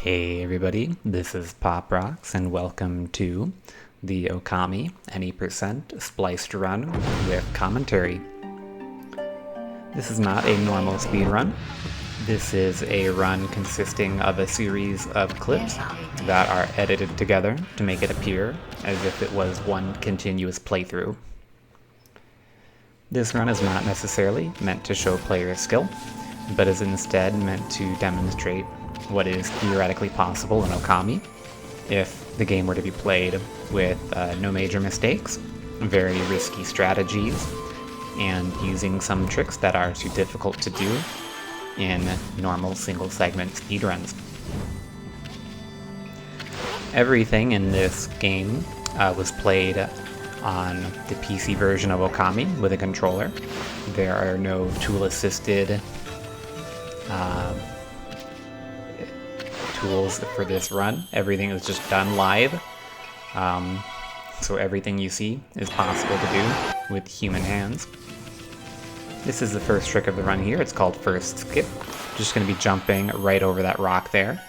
Hey everybody, this is Pop Rocks and welcome to the Okami Any Percent Spliced Run with commentary. This is not a normal speed run. This is a run consisting of a series of clips that are edited together to make it appear as if it was one continuous playthrough. This run is not necessarily meant to show player skill, but is instead meant to demonstrate what is theoretically possible in Okami if the game were to be played with no major mistakes, very risky strategies, and using some tricks that are too difficult to do in normal single-segment speedruns. Everything in this game was played on the PC version of Okami with a controller. There are no tool-assisted tools for this run. Everything is just done live. So everything you see is possible to do with human hands. This is the first trick of the run here. It's called First Skip. Just going to be jumping right over that rock there.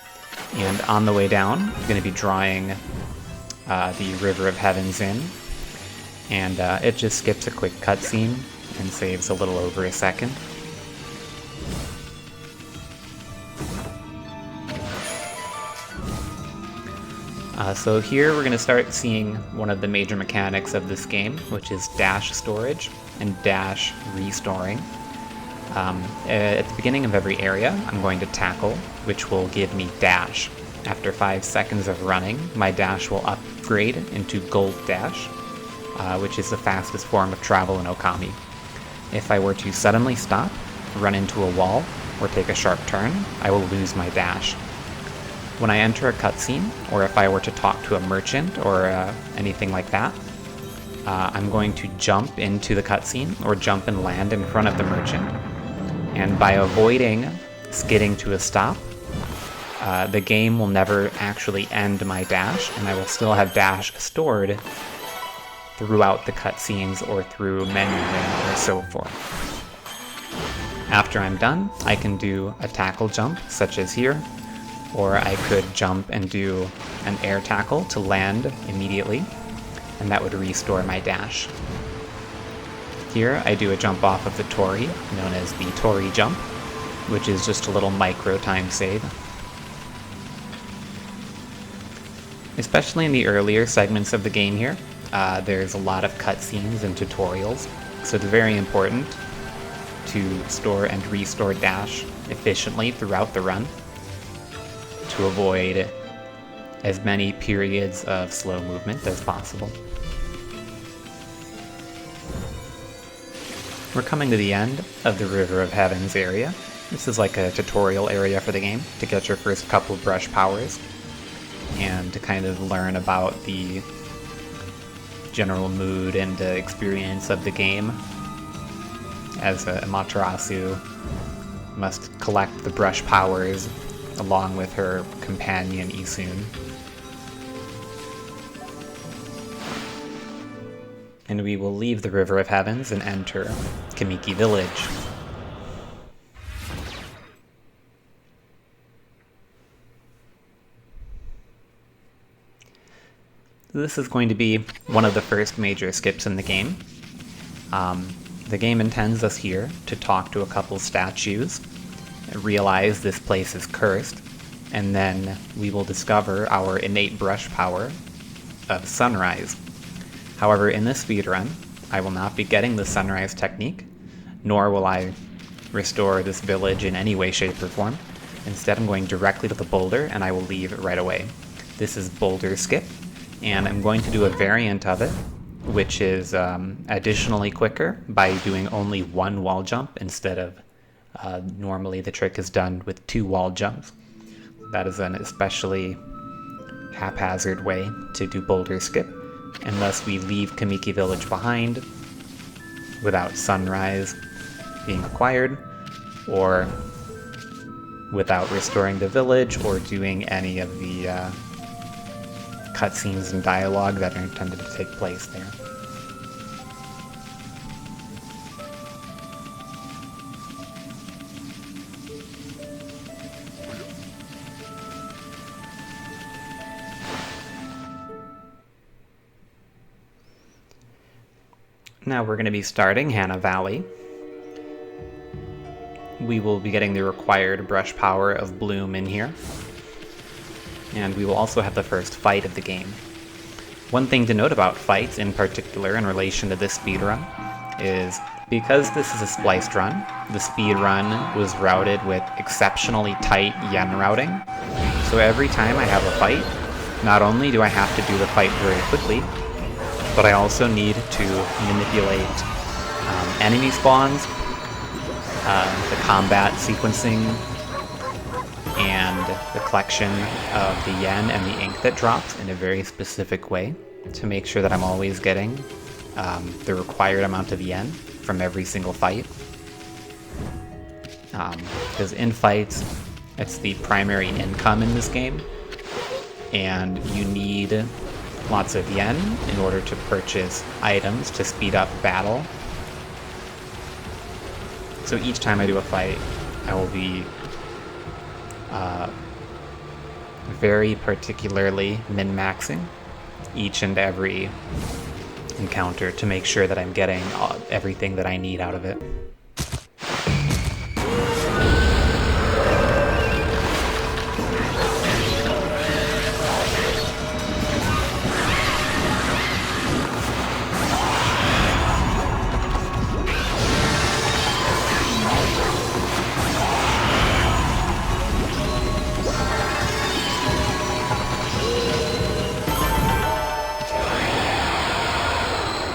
And on the way down, I'm going to be drawing the River of Heavens in. And it just skips a quick cutscene and saves a little over a second. So here we're going to start seeing one of the major mechanics of this game, which is dash storage and dash restoring. At the beginning of every area, I'm going to tackle, which will give me dash. After 5 seconds of running, my dash will upgrade into gold dash, which is the fastest form of travel in Okami. If I were to suddenly stop, run into a wall, or take a sharp turn, I will lose my dash. When I enter a cutscene, or if I were to talk to a merchant or anything like that, I'm going to jump into the cutscene or jump and land in front of the merchant. And by avoiding skidding to a stop, the game will never actually end my dash, and I will still have dash stored throughout the cutscenes or through menuing or so forth. After I'm done, I can do a tackle jump, such as here, or I could jump and do an air tackle to land immediately, and that would restore my dash. Here I do a jump off of the Tori, known as the Tori jump, which is just a little micro time save. Especially in the earlier segments of the game here, there's a lot of cutscenes and tutorials, so it's very important to store and restore dash efficiently throughout the run, to avoid as many periods of slow movement as possible. We're coming to the end of the River of Heavens area. This is like a tutorial area for the game to get your first couple of brush powers and to kind of learn about the general mood and experience of the game, as Amaterasu must collect the brush powers along with her companion Isun. And we will leave the River of Heavens and enter Kamiki Village. This is going to be one of the first major skips in the game. The game intends us here to talk to a couple statues, realize this place is cursed, and then we will discover our innate brush power of Sunrise. However, in this speedrun, I will not be getting the Sunrise technique, nor will I restore this village in any way, shape, or form. Instead, I'm going directly to the boulder, and I will leave right away. This is Boulder Skip, and I'm going to do a variant of it, which is additionally quicker by doing only one wall jump instead of normally the trick is done with 2 wall jumps. That is an especially haphazard way to do Boulder Skip, and thus we leave Kamiki Village behind without Sunrise being acquired, or without restoring the village or doing any of the cutscenes and dialogue that are intended to take place there. Now we're going to be starting Hannah Valley. We will be getting the required brush power of Bloom in here. And we will also have the first fight of the game. One thing to note about fights, in particular in relation to this speedrun, is because this is a spliced run, the speedrun was routed with exceptionally tight yen routing. So every time I have a fight, not only do I have to do the fight very quickly, but I also need to manipulate enemy spawns, the combat sequencing, and the collection of the yen and the ink that drops in a very specific way to make sure that I'm always getting the required amount of yen from every single fight. Because in fights, it's the primary income in this game, and you need lots of yen in order to purchase items to speed up battle. So each time I do a fight, I will be very particularly min-maxing each and every encounter to make sure that I'm getting everything that I need out of it.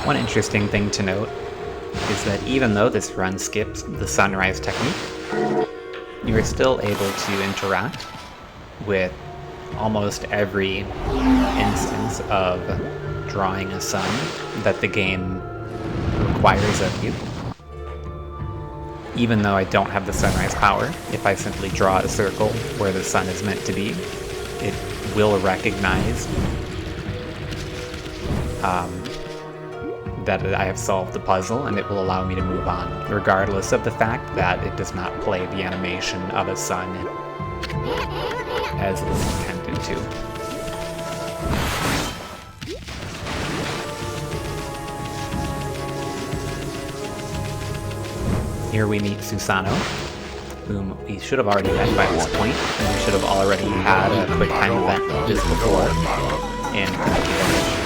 One interesting thing to note is that even though this run skips the sunrise technique, you are still able to interact with almost every instance of drawing a sun that the game requires of you. Even though I don't have the sunrise power, if I simply draw a circle where the sun is meant to be, it will recognize that I have solved the puzzle, and it will allow me to move on, regardless of the fact that it does not play the animation of a sun as it's intended to. Here we meet Susano, whom we should have already met by this point, and we should have already had a quick time event like this before in Kaneki.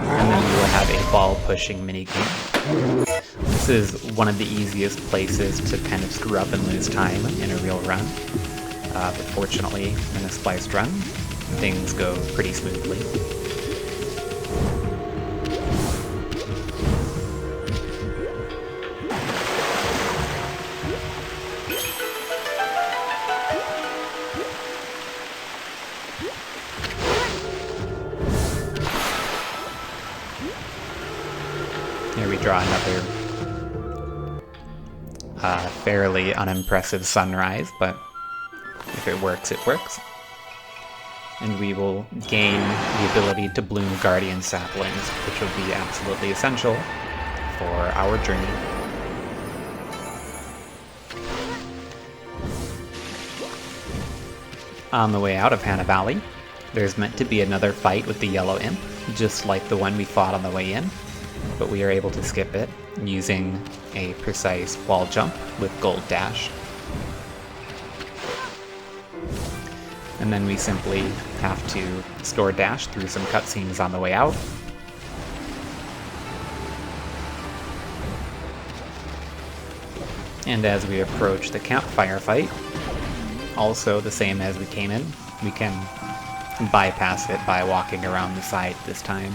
And then we will have a ball-pushing minigame. This is one of the easiest places to kind of screw up and lose time in a real run. But fortunately, in a spliced run, things go pretty smoothly. Here we draw another fairly unimpressive sunrise, but if it works, it works. And we will gain the ability to bloom guardian saplings, which will be absolutely essential for our journey. On the way out of Hannah Valley, there's meant to be another fight with the yellow imp, just like the one we fought on the way in, but we are able to skip it using a precise wall jump with gold dash. And then we simply have to store dash through some cutscenes on the way out. And as we approach the campfire fight, also the same as we came in, we can bypass it by walking around the side this time.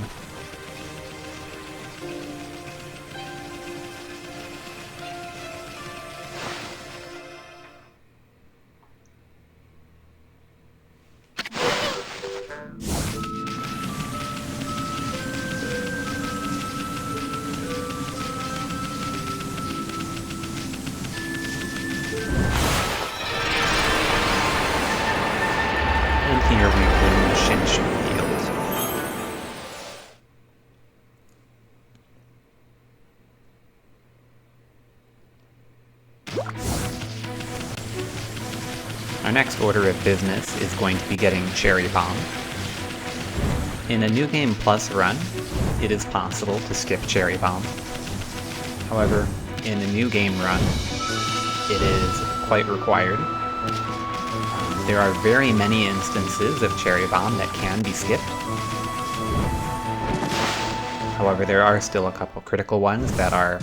And here we bloom Shinshu Field. Our next order of business is going to be getting Cherry Bomb. In a New Game Plus run, it is possible to skip Cherry Bomb. However, in a New Game run, it is quite required. There are very many instances of Cherry Bomb that can be skipped. However, there are still a couple critical ones that are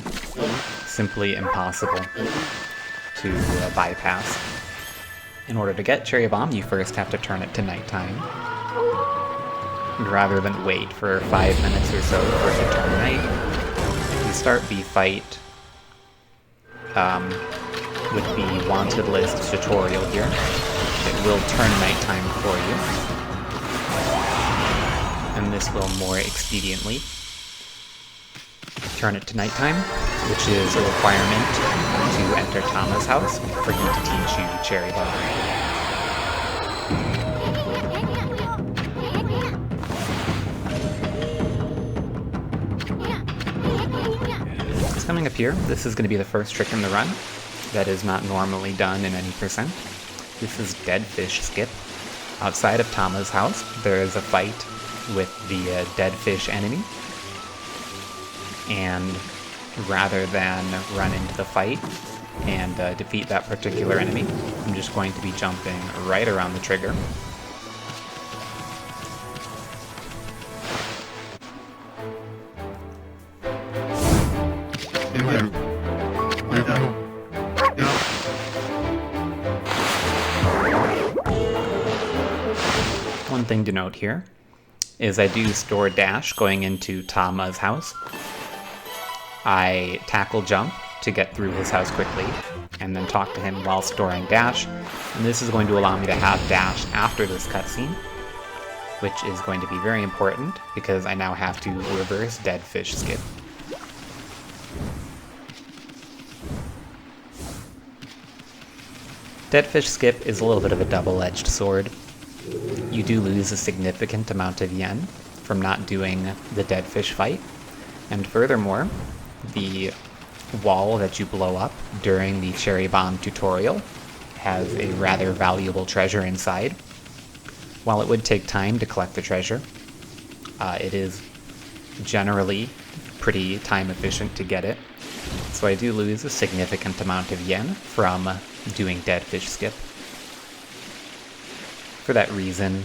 simply impossible to bypass. In order to get Cherry Bomb, you first have to turn it to nighttime. And rather than wait for 5 minutes or so for it to turn night, you start the fight with the wanted list tutorial here. It will turn nighttime for you, and this will more expediently turn it to nighttime, which is a requirement to enter Tama's house for him to teach you Cherry Bomb. It's coming up here. This is going to be the first trick in the run that is not normally done in any percent. This is Dead Fish Skip. Outside of Tama's house, there is a fight with the dead fish enemy. And rather than run into the fight and defeat that particular enemy, I'm just going to be jumping right around the trigger. One thing to note here is I do store dash going into Tama's house. I tackle jump to get through his house quickly, and then talk to him while storing dash, and this is going to allow me to have dash after this cutscene, which is going to be very important because I now have to reverse Dead Fish Skip. Dead Fish Skip is a little bit of a double-edged sword. You do lose a significant amount of yen from not doing the dead fish fight, and furthermore, the wall that you blow up during the Cherry Bomb tutorial has a rather valuable treasure inside. While it would take time to collect the treasure, it is generally pretty time efficient to get it, so I do lose a significant amount of yen from doing Dead Fish Skip. For that reason,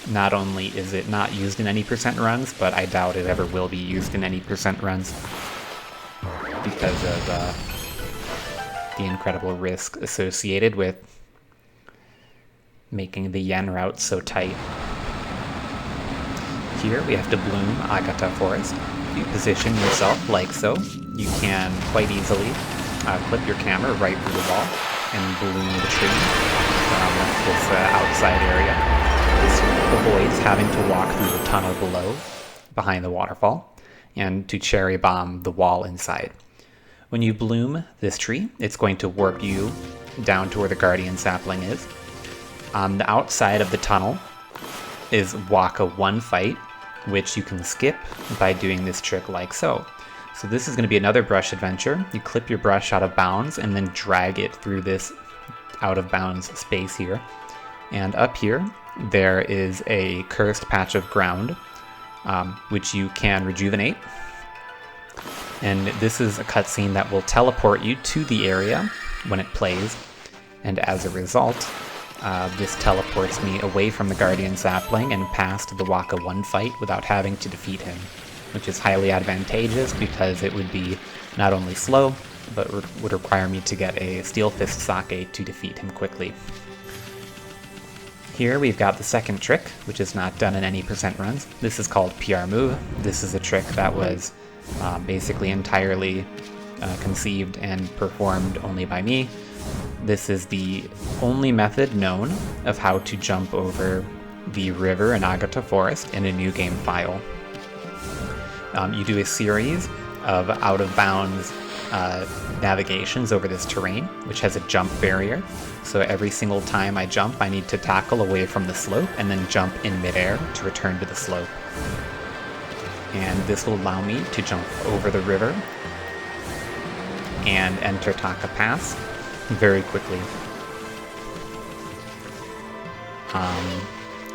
not only is it not used in any percent runs, but I doubt it ever will be used in any percent runs because of the incredible risk associated with making the yen route so tight. Here we have to bloom Agata Forest. If you position yourself like so, you can quite easily clip your camera right through the wall and bloom the tree from this outside area. This avoids having to walk through the tunnel below, behind the waterfall, and to Cherry Bomb the wall inside. When you bloom this tree, it's going to warp you down to where the Guardian Sapling is. On the outside of the tunnel is Waka 1 fight, which you can skip by doing this trick like so. So this is going to be another brush adventure. You clip your brush out of bounds and then drag it through this out of bounds space here. And up here, there is a cursed patch of ground, which you can rejuvenate. And this is a cutscene that will teleport you to the area when it plays. And as a result, this teleports me away from the Guardian Sapling and past the Waka 1 fight without having to defeat him, which is highly advantageous because it would be not only slow, but would require me to get a Steel Fist Sake to defeat him quickly. Here we've got the second trick, which is not done in any percent runs. This is called PR Move. This is a trick that was basically entirely conceived and performed only by me. This is the only method known of how to jump over the river in Agata Forest in a new game file. You do a series of out-of-bounds navigations over this terrain, which has a jump barrier. So every single time I jump, I need to tackle away from the slope and then jump in midair to return to the slope. And this will allow me to jump over the river and enter Taka Pass very quickly.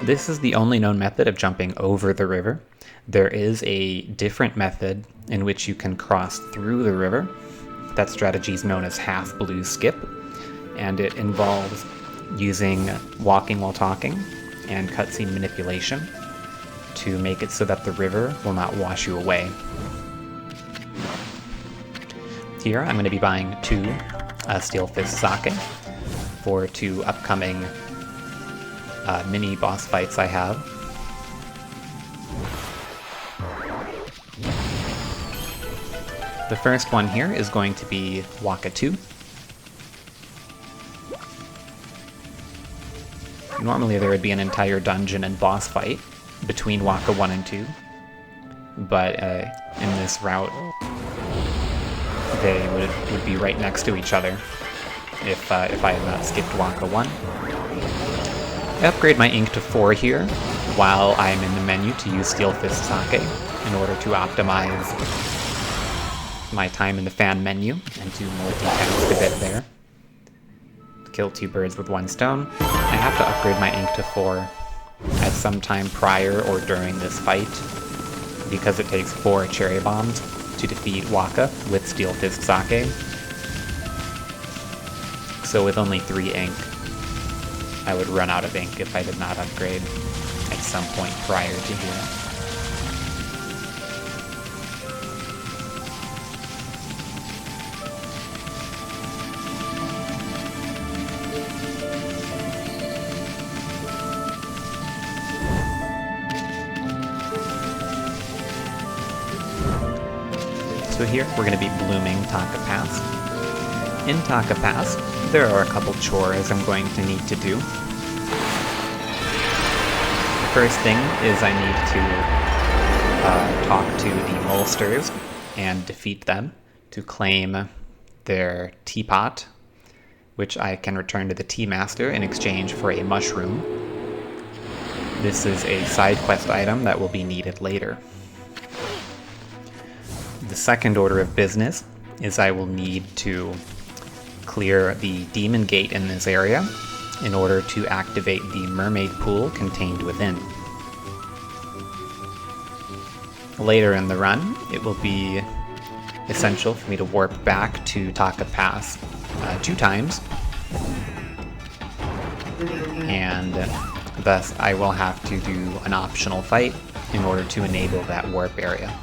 This is the only known method of jumping over the river. There is a different method in which you can cross through the river. That strategy is known as half blue skip, and it involves using walking while talking and cutscene manipulation to make it so that the river will not wash you away. Here I'm going to be buying 2 Steel Fist Sake for 2 upcoming mini boss fights I have. The first one here is going to be Waka 2. Normally there would be an entire dungeon and boss fight between Waka 1 and 2, but in this route they would be right next to each other if I had not skipped Waka 1. I upgrade my ink to 4 here while I'm in the menu to use Steel Fist Sake in order to optimize my time in the fan menu and to multitask a bit there. Kill 2 birds with 1 stone. I have to upgrade my ink to 4 at some time prior or during this fight because it takes 4 cherry bombs to defeat Waka with Steel Fist Sake. So with only 3 ink, I would run out of ink if I did not upgrade at some point prior to here. So here we're going to be blooming Taka Pass. In Taka Pass, there are a couple chores I'm going to need to do. The first thing is I need to talk to the Molsters and defeat them to claim their teapot, which I can return to the Tea Master in exchange for a mushroom. This is a side quest item that will be needed later. The second order of business is I will need to clear the demon gate in this area in order to activate the mermaid pool contained within. Later in the run, it will be essential for me to warp back to Taka Pass 2 times, and thus I will have to do an optional fight in order to enable that warp area.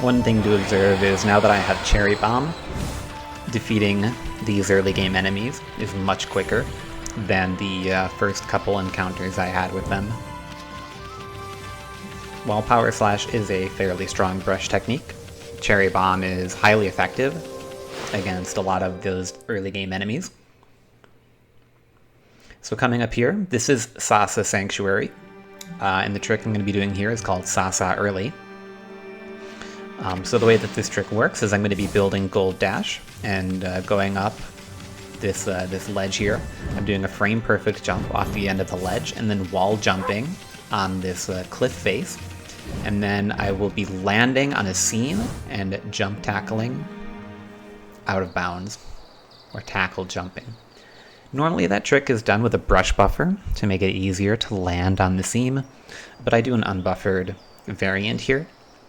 One thing to observe is now that I have Cherry Bomb, defeating these early game enemies is much quicker than the first couple encounters I had with them. While Power Slash is a fairly strong brush technique, Cherry Bomb is highly effective against a lot of those early game enemies. So coming up here, this is Sasa Sanctuary, and the trick I'm going to be doing here is called Sasa Early. So the way that this trick works is I'm going to be building Gold Dash and going up this ledge here. I'm doing a frame perfect jump off the end of the ledge and then wall jumping on this cliff face and then I will be landing on a seam and jump tackling out of bounds, or tackle jumping. Normally that trick is done with a brush buffer to make it easier to land on the seam, but I do an unbuffered variant here,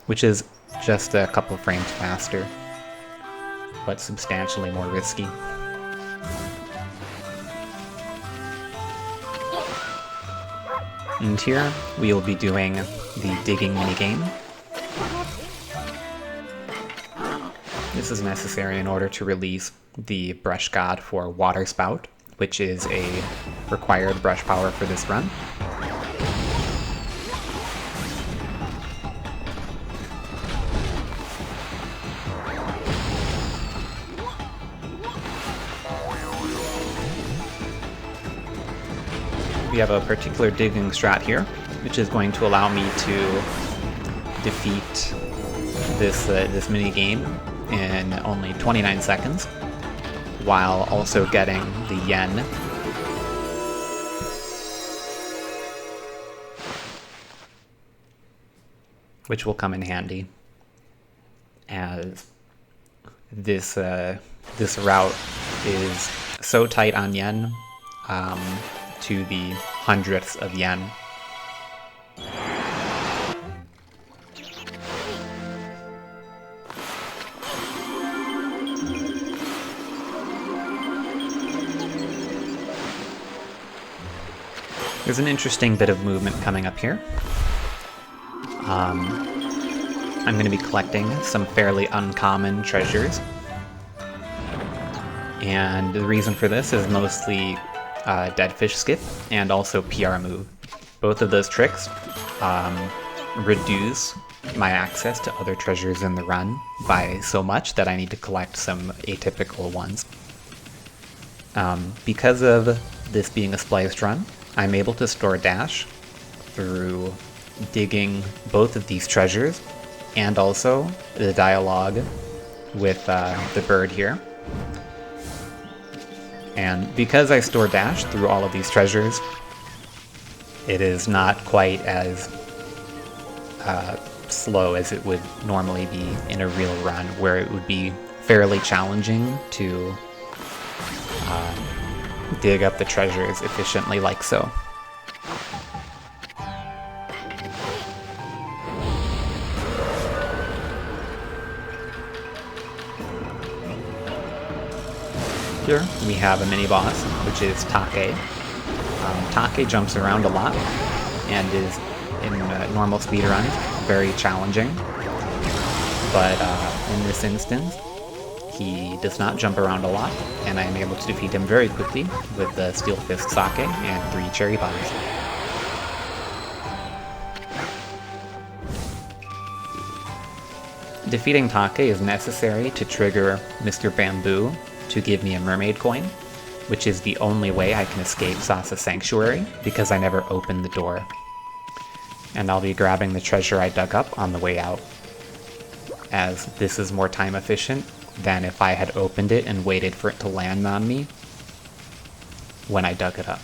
which is just a couple frames faster, but substantially more risky. And here we'll be doing the digging minigame. This is necessary in order to release the brush god for Water Spout, which is a required brush power for this run. We have a particular digging strat here, which is going to allow me to defeat this mini game in only 29 seconds, while also getting the yen. Which will come in handy, as this route is so tight on yen, to the hundredths of yen. There's an interesting bit of movement coming up here. I'm going to be collecting some fairly uncommon treasures. And the reason for this is mostly Dead Fish Skip and also PR Move. Both of those tricks reduce my access to other treasures in the run by so much that I need to collect some atypical ones. Because of this being a spliced run, I'm able to store dash through digging both of these treasures and also the dialogue with the bird here. And because I store dash through all of these treasures, it is not quite as slow as it would normally be in a real run, where it would be fairly challenging to dig up the treasures efficiently like so. Here we have a mini-boss, which is Take. Take jumps around a lot and is, in normal speedruns, very challenging. But in this instance, he does not jump around a lot, and I am able to defeat him very quickly with the Steel Fist Sake and 3 cherry bombs. Defeating Take is necessary to trigger Mr. Bamboo to give me a mermaid coin, which is the only way I can escape Sasa Sanctuary, because I never opened the door. And I'll be grabbing the treasure I dug up on the way out, as this is more time efficient than if I had opened it and waited for it to land on me when I dug it up.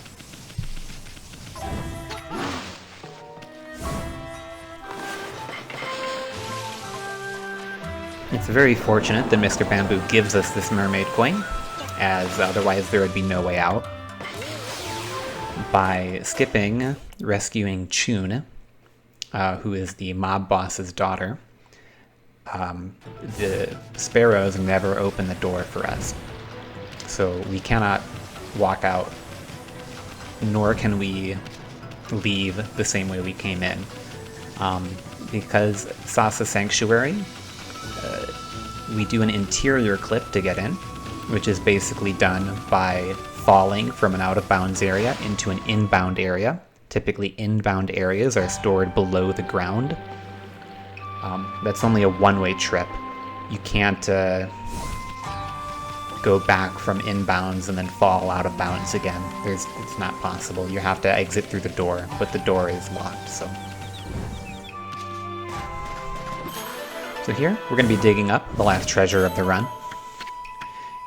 It's very fortunate that Mr. Bamboo gives us this mermaid coin, as otherwise there would be no way out. By skipping rescuing Chun, who is the mob boss's daughter, the sparrows never open the door for us. So we cannot walk out, nor can we leave the same way we came in. Because Sasa Sanctuary, we do an interior clip to get in, which is basically done by falling from an out-of-bounds area into an inbound area. Typically, inbound areas are stored below the ground. That's only a one-way trip. You can't go back from inbounds and then fall out of bounds again. It's not possible. You have to exit through the door, but the door is locked, so... So here, we're going to be digging up the last treasure of the run,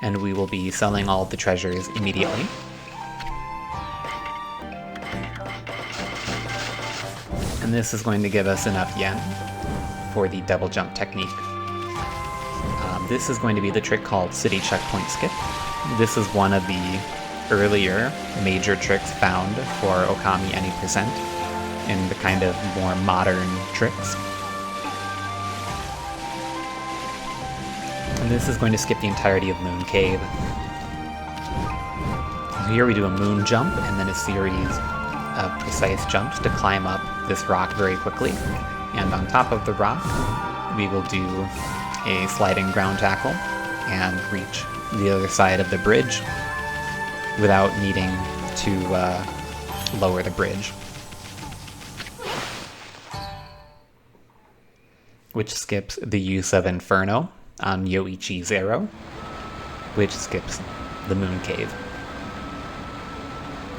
and we will be selling all of the treasures immediately. And And this is going to give us enough yen for the double jump technique. This is going to be the trick called City Checkpoint Skip. This is one of the earlier major tricks found for Okami any percent in the kind of more modern tricks. And this is going to skip the entirety of Moon Cave. So here we do a moon jump and then a series of precise jumps to climb up this rock very quickly. And on top of the rock, we will do a sliding ground tackle and reach the other side of the bridge without needing to lower the bridge. Which skips the use of Inferno on Yoichi's arrow, which skips the Moon Cave.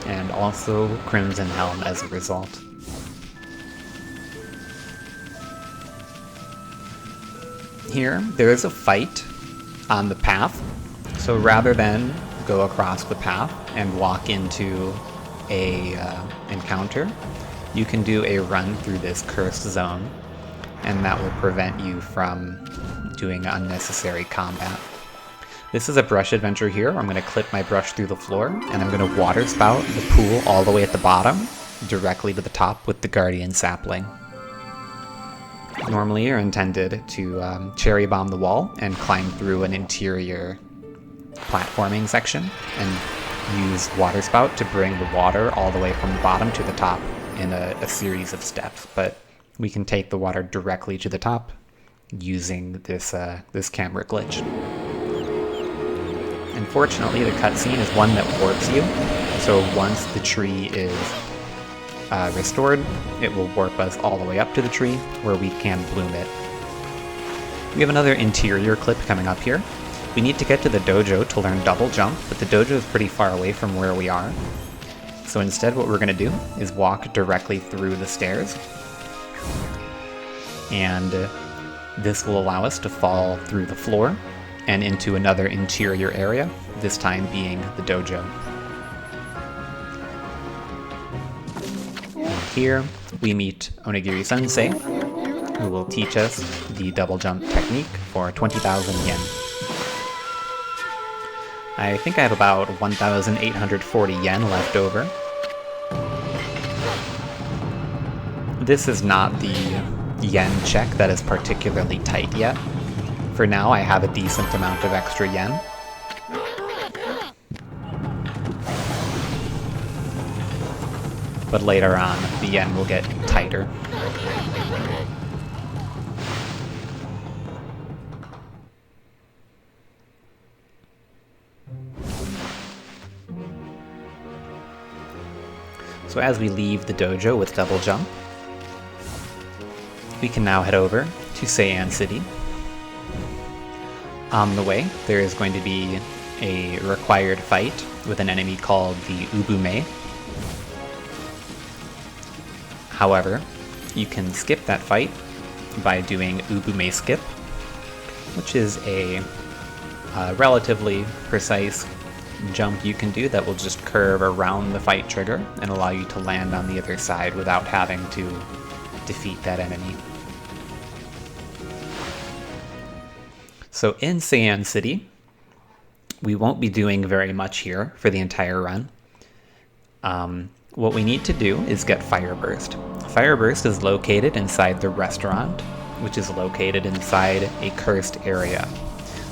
And also Crimson Helm as a result. Here, there is a fight on the path, so rather than go across the path and walk into a encounter, you can do a run through this cursed zone, and that will prevent you from doing unnecessary combat. This is a brush adventure here. I'm going to clip my brush through the floor, and I'm going to water spout the pool all the way at the bottom, directly to the top with the Guardian Sapling. Normally you're intended to cherry bomb the wall and climb through an interior platforming section and use water spout to bring the water all the way from the bottom to the top in a series of steps, but we can take the water directly to the top using this camera glitch. Unfortunately, the cutscene is one that warps you, so once the tree is restored, it will warp us all the way up to the tree where we can bloom it. We have another interior clip coming up here. We need to get to the dojo to learn double jump, but the dojo is pretty far away from where we are. So instead what we're going to do is walk directly through the stairs. And this will allow us to fall through the floor and into another interior area, this time being the dojo. And here we meet Onigiri Sensei, who will teach us the double jump technique for 20,000 yen. I think I have about 1,840 yen left over. This is not the yen check that is particularly tight yet. For now, I have a decent amount of extra yen. But later on, the yen will get tighter. So as we leave the dojo with double jump, we can now head over to Seian City. On the way, there is going to be a required fight with an enemy called the Ubume. However, you can skip that fight by doing Ubume Skip, which is a relatively precise jump you can do that will just curve around the fight trigger and allow you to land on the other side without having to defeat that enemy. So in Seian City, we won't be doing very much here for the entire run. What we need to do is get Fireburst. Fireburst is located inside the restaurant, which is located inside a cursed area.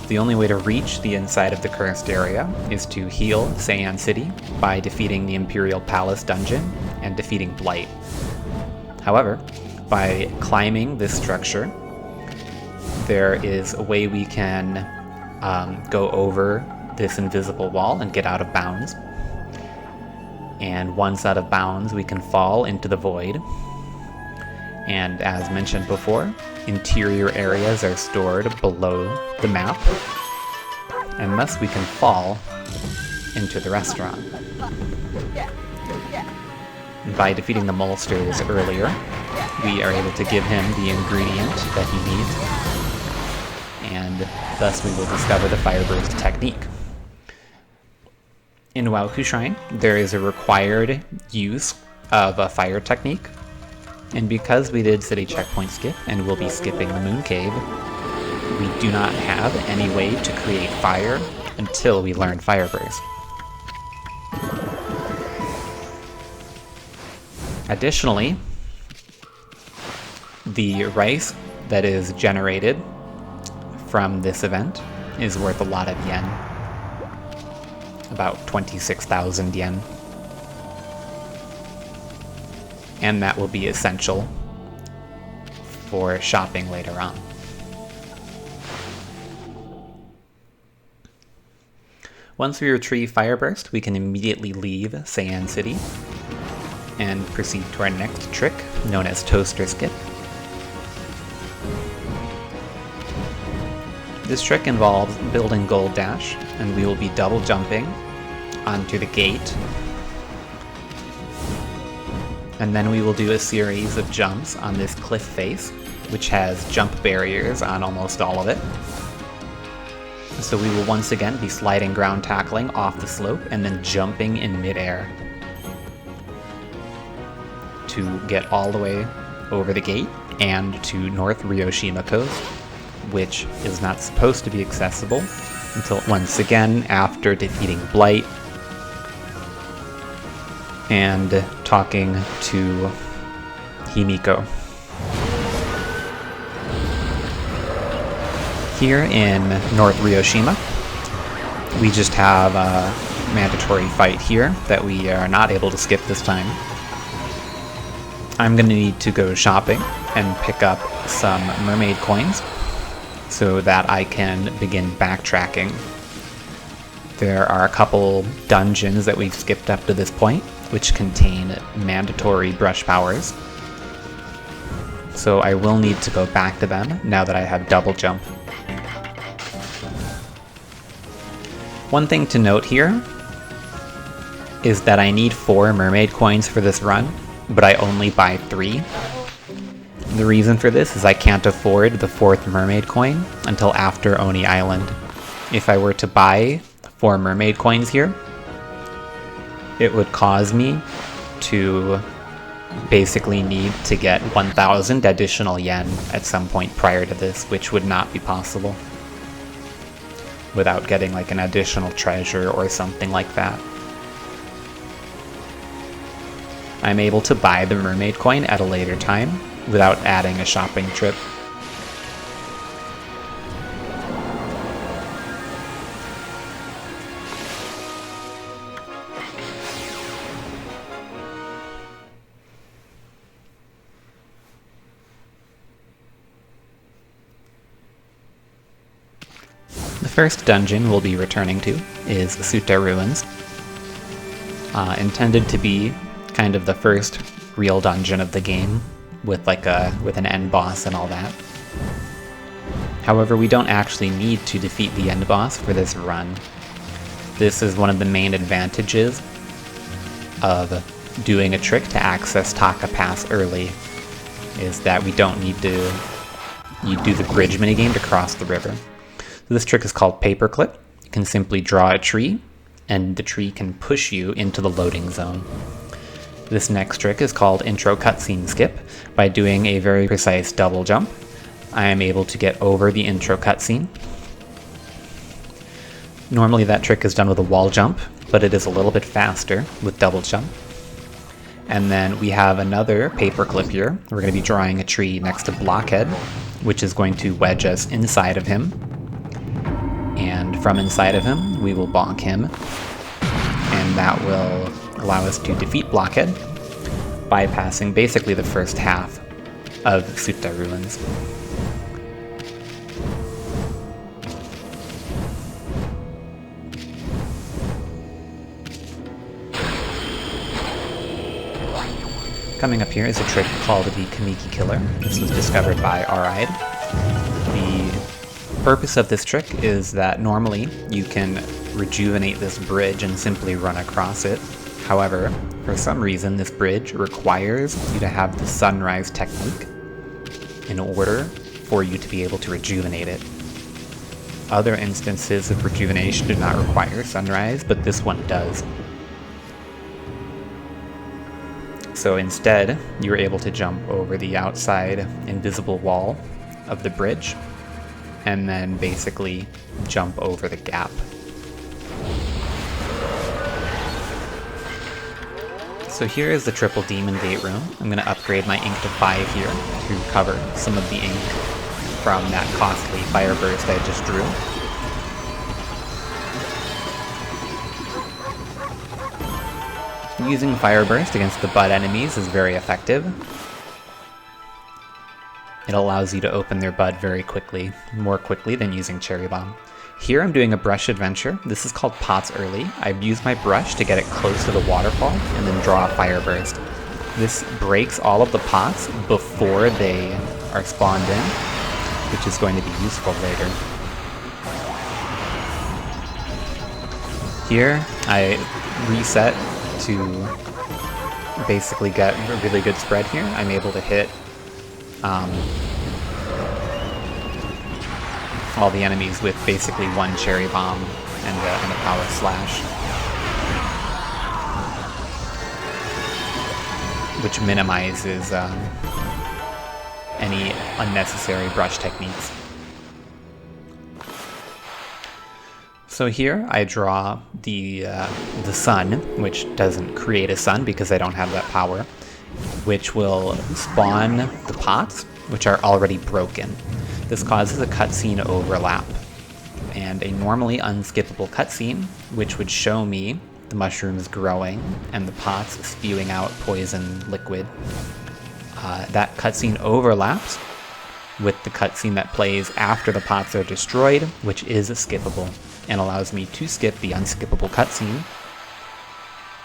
The only way to reach the inside of the cursed area is to heal Seian City by defeating the Imperial Palace dungeon and defeating Blight. However, by climbing this structure, there is a way we can go over this invisible wall and get out of bounds. And once out of bounds, we can fall into the void. And as mentioned before, interior areas are stored below the map, and thus we can fall into the restaurant. By defeating the Molsters earlier, we are able to give him the ingredient that he needs, and thus we will discover the Fireburst technique. In Waoku Shrine, there is a required use of a fire technique, And because we did city checkpoint skip, and we'll be skipping the Moon Cave, we do not have any way to create fire until we learn Fire Burst. Additionally, the rice that is generated from this event is worth a lot of yen. About 26,000 yen. And that will be essential for shopping later on. Once we retrieve Fire Burst, we can immediately leave Seian City and proceed to our next trick, known as Toaster Skip. This trick involves building Gold Dash, and we will be double jumping onto the gate. And then we will do a series of jumps on this cliff face, which has jump barriers on almost all of it. So we will once again be sliding ground tackling off the slope and then jumping in midair to get all the way over the gate and to North Ryoshima Coast, which is not supposed to be accessible until once again after defeating Blight and talking to Himiko. Here in North Ryoshima, we just have a mandatory fight here that we are not able to skip this time. I'm going to need to go shopping and pick up some mermaid coins so that I can begin backtracking. There are a couple dungeons that we've skipped up to this point, which contain mandatory brush powers. So I will need to go back to them now that I have double jump. One thing to note here is that I need 4 mermaid coins for this run, but I only buy 3. The reason for this is I can't afford the 4th mermaid coin until after Oni Island. If I were to buy 4 mermaid coins here, it would cause me to basically need to get 1,000 additional yen at some point prior to this, which would not be possible without getting like an additional treasure or something like that. I'm able to buy the mermaid coin at a later time without adding a shopping trip. The first dungeon we'll be returning to is Sutta Ruins, intended to be kind of the first real dungeon of the game with an end boss and all that. However, we don't actually need to defeat the end boss for this run. This is one of the main advantages of doing a trick to access Taka Pass early, is that we don't need to do the bridge minigame to cross the river. So this trick is called Paperclip. You can simply draw a tree, and the tree can push you into the loading zone. This next trick is called Intro Cutscene Skip. By doing a very precise double jump, I am able to get over the intro cutscene. Normally that trick is done with a wall jump, but it is a little bit faster with double jump. And then we have another paperclip here. We're going to be drawing a tree next to Blockhead, which is going to wedge us inside of him. And from inside of him, we will bonk him. And that will allow us to defeat Blockhead, bypassing basically the first half of Sutta Ruins. Coming up here is a trick called the Kamiki Killer. This was discovered by Aride. The purpose of this trick is that normally you can rejuvenate this bridge and simply run across it. However, for some reason this bridge requires you to have the sunrise technique in order for you to be able to rejuvenate it. Other instances of rejuvenation do not require sunrise, but this one does. So instead, you were able to jump over the outside invisible wall of the bridge, and then basically jump over the gap. So here is the triple demon gate room. I'm going to upgrade my ink to 5 here to cover some of the ink from that costly fire burst I just drew. Using Fire Burst against the bud enemies is very effective. It allows you to open their bud very quickly, more quickly than using Cherry Bomb. Here I'm doing a brush adventure. This is called Pots Early. I've used my brush to get it close to the waterfall and then draw a Fire Burst. This breaks all of the pots before they are spawned in, which is going to be useful later. Here I reset to basically get a really good spread here. I'm able to hit all the enemies with basically one Cherry Bomb and a Power Slash, which minimizes any unnecessary brush techniques. So here I draw the sun, which doesn't create a sun because I don't have that power, which will spawn the pots, which are already broken. This causes a cutscene overlap, and a normally unskippable cutscene, which would show me the mushrooms growing and the pots spewing out poison liquid. That cutscene overlaps with the cutscene that plays after the pots are destroyed, which is skippable, and allows me to skip the unskippable cutscene,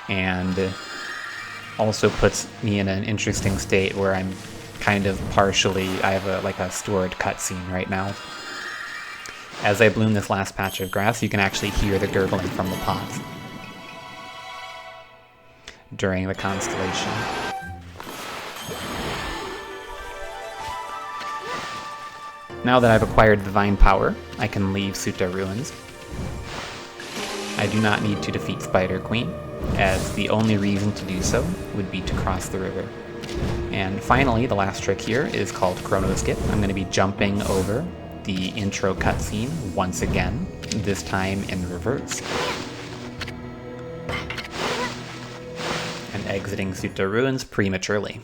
and also puts me in an interesting state where I'm kind of partially, I have a stored cutscene right now. As I bloom this last patch of grass, you can actually hear the gurgling from the pots during the constellation. Now that I've acquired Divine Power, I can leave Sutta Ruins. I do not need to defeat Spider Queen, as the only reason to do so would be to cross the river. And finally, the last trick here is called Chrono Skip. I'm going to be jumping over the intro cutscene once again, this time in reverse, and exiting Sutta Ruins prematurely.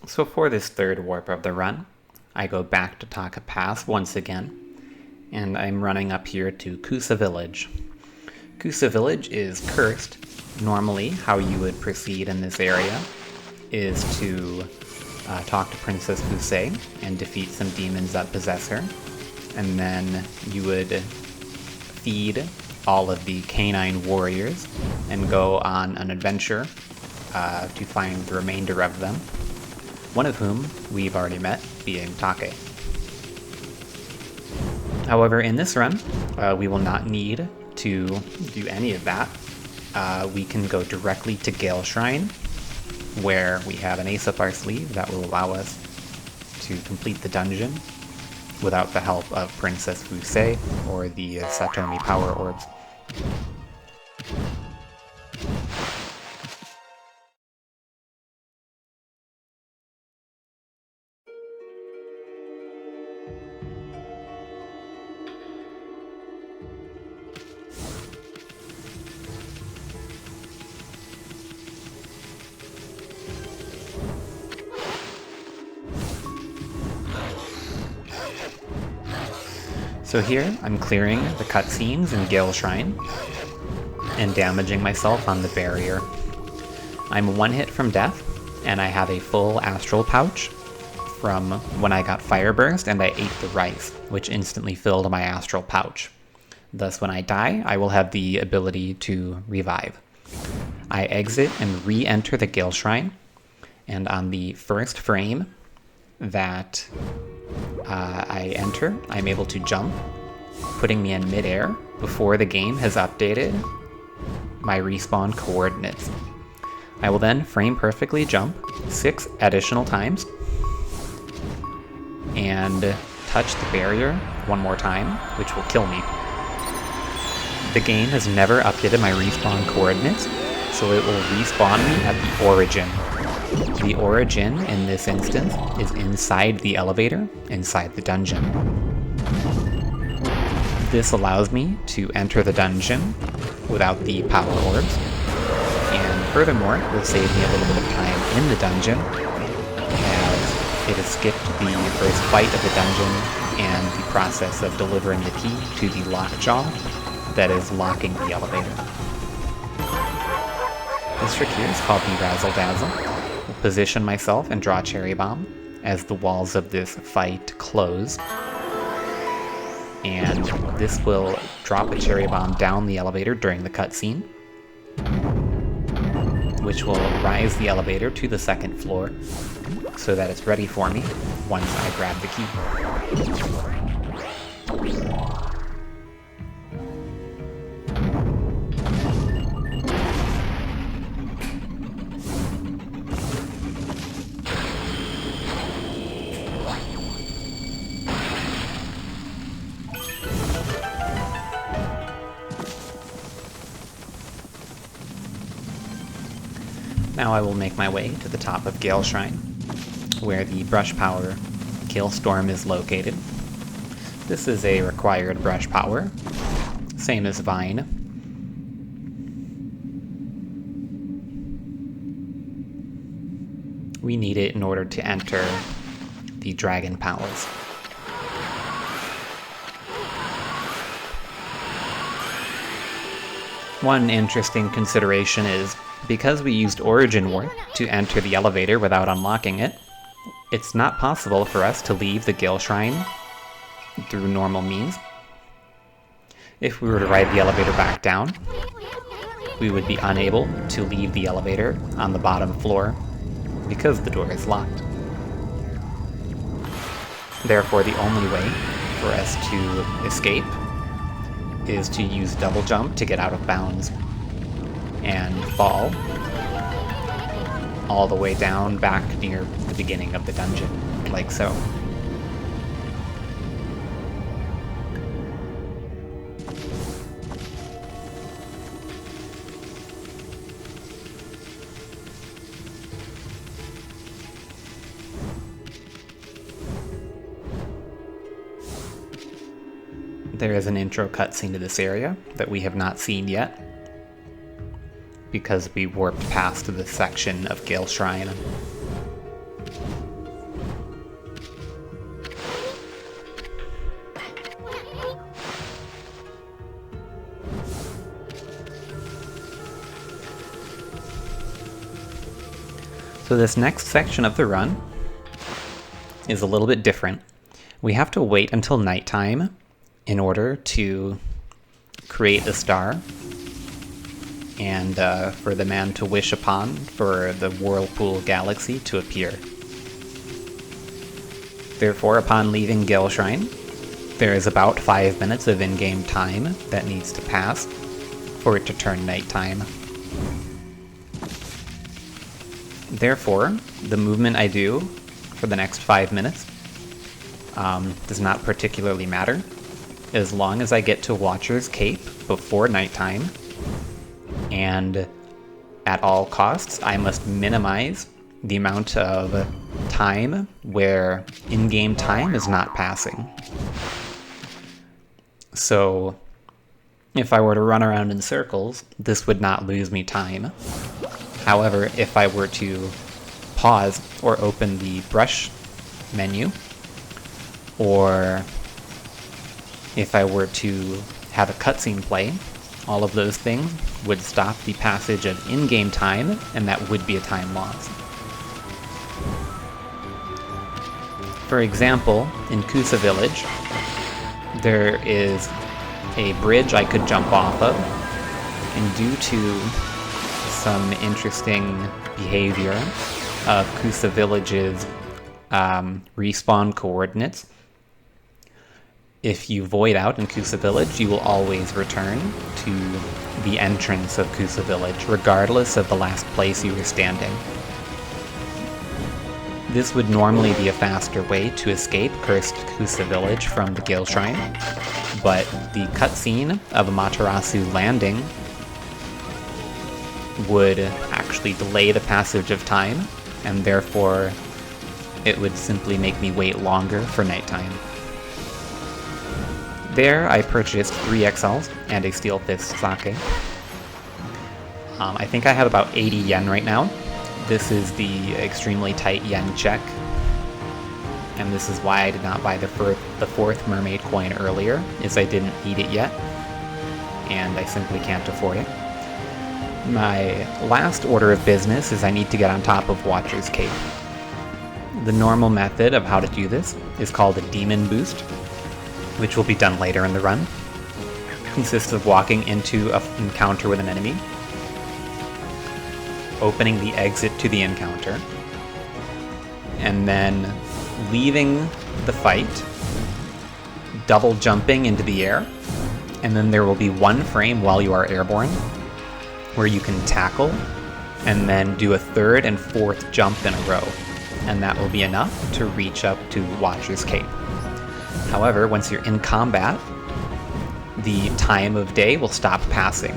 So for this third warp of the run, I go back to Taka Pass once again, and I'm running up here to Kusa Village. Kusa Village is cursed. Normally, how you would proceed in this area is to talk to Princess Fusei and defeat some demons that possess her, and then you would feed all of the canine warriors and go on an adventure to find the remainder of them, one of whom we've already met, being Take. However, in this run, we will not need to do any of that. We can go directly to Gale Shrine, where we have an ace up our sleeve that will allow us to complete the dungeon without the help of Princess Fusei or the Satomi Power Orbs. So here, I'm clearing the cutscenes in Gale Shrine, and damaging myself on the barrier. I'm one hit from death, and I have a full astral pouch from when I got Fire Burst and I ate the rice, which instantly filled my astral pouch. Thus, when I die, I will have the ability to revive. I exit and re-enter the Gale Shrine, and on the first frame that I enter, I'm able to jump, putting me in midair before the game has updated my respawn coordinates. I will then frame perfectly jump 6 additional times and touch the barrier one more time, which will kill me. The game has never updated my respawn coordinates, so it will respawn me at the origin. The origin in this instance is inside the elevator, inside the dungeon. This allows me to enter the dungeon without the power orbs, and furthermore, it will save me a little bit of time in the dungeon, as it has skipped the first fight of the dungeon and the process of delivering the key to the lockjaw that is locking the elevator. This trick here is called the Razzle Dazzle. I'll position myself and draw Cherry Bomb as the walls of this fight close. And this will drop a Cherry Bomb down the elevator during the cutscene, which will rise the elevator to the second floor so that it's ready for me once I grab the key. Now I will make my way to the top of Gale Shrine, where the brush power Gale Storm is located. This is a required brush power, same as Vine. We need it in order to enter the Dragon Palace. One interesting consideration is, because we used Origin Warp to enter the elevator without unlocking it, it's not possible for us to leave the Gale Shrine through normal means. If we were to ride the elevator back down, we would be unable to leave the elevator on the bottom floor because the door is locked. Therefore, the only way for us to escape is to use double jump to get out of bounds and fall all the way down back near the beginning of the dungeon, like so. There is an intro cutscene to this area that we have not seen yet, because we warped past this section of Gale Shrine. So this next section of the run is a little bit different. We have to wait until nighttime in order to create a star and for the man to wish upon for the Whirlpool Galaxy to appear. Therefore, upon leaving Gale Shrine, there is about 5 minutes of in-game time that needs to pass for it to turn nighttime. Therefore, the movement I do for the next 5 minutes does not particularly matter. As long as I get to Watcher's Cape before nighttime, and at all costs, I must minimize the amount of time where in-game time is not passing. So if I were to run around in circles, this would not lose me time. However, if I were to pause or open the brush menu, or if I were to have a cutscene play, all of those things would stop the passage of in-game time, and that would be a time loss. For example, in Kusa Village, there is a bridge I could jump off of, and due to some interesting behavior of Kusa Village's respawn coordinates, if you void out in Kusa Village, you will always return to the entrance of Kusa Village, regardless of the last place you were standing. This would normally be a faster way to escape Cursed Kusa Village from the Gale Shrine, but the cutscene of Amaterasu landing would actually delay the passage of time, and therefore it would simply make me wait longer for nighttime. There, I purchased 3 exiles and a Steel Fist sake. I think I have about 80 yen right now. This is the extremely tight yen check, and this is why I did not buy the 4th mermaid coin earlier, is I didn't need it yet, and I simply can't afford it. My last order of business is I need to get on top of Watcher's Cape. The normal method of how to do this is called a Demon Boost, which will be done later in the run. It consists of walking into an encounter with an enemy, opening the exit to the encounter, and then leaving the fight, double jumping into the air, and then there will be 1 frame while you are airborne where you can tackle and then do a 3rd and 4th jump in a row, and that will be enough to reach up to Watcher's Cape. However, once you're in combat, the time of day will stop passing.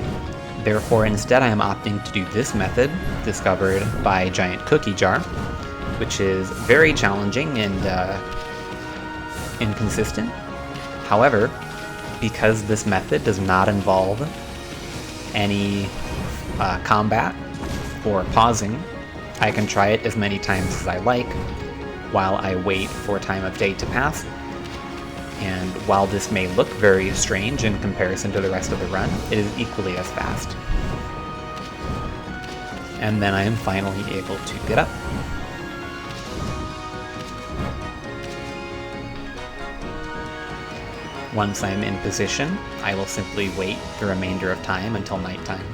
Therefore, instead I am opting to do this method, discovered by Giant Cookie Jar, which is very challenging and inconsistent. However, because this method does not involve any combat or pausing, I can try it as many times as I like while I wait for time of day to pass. And while this may look very strange in comparison to the rest of the run, it is equally as fast. And then I am finally able to get up. Once I'm in position, I will simply wait the remainder of time until nighttime.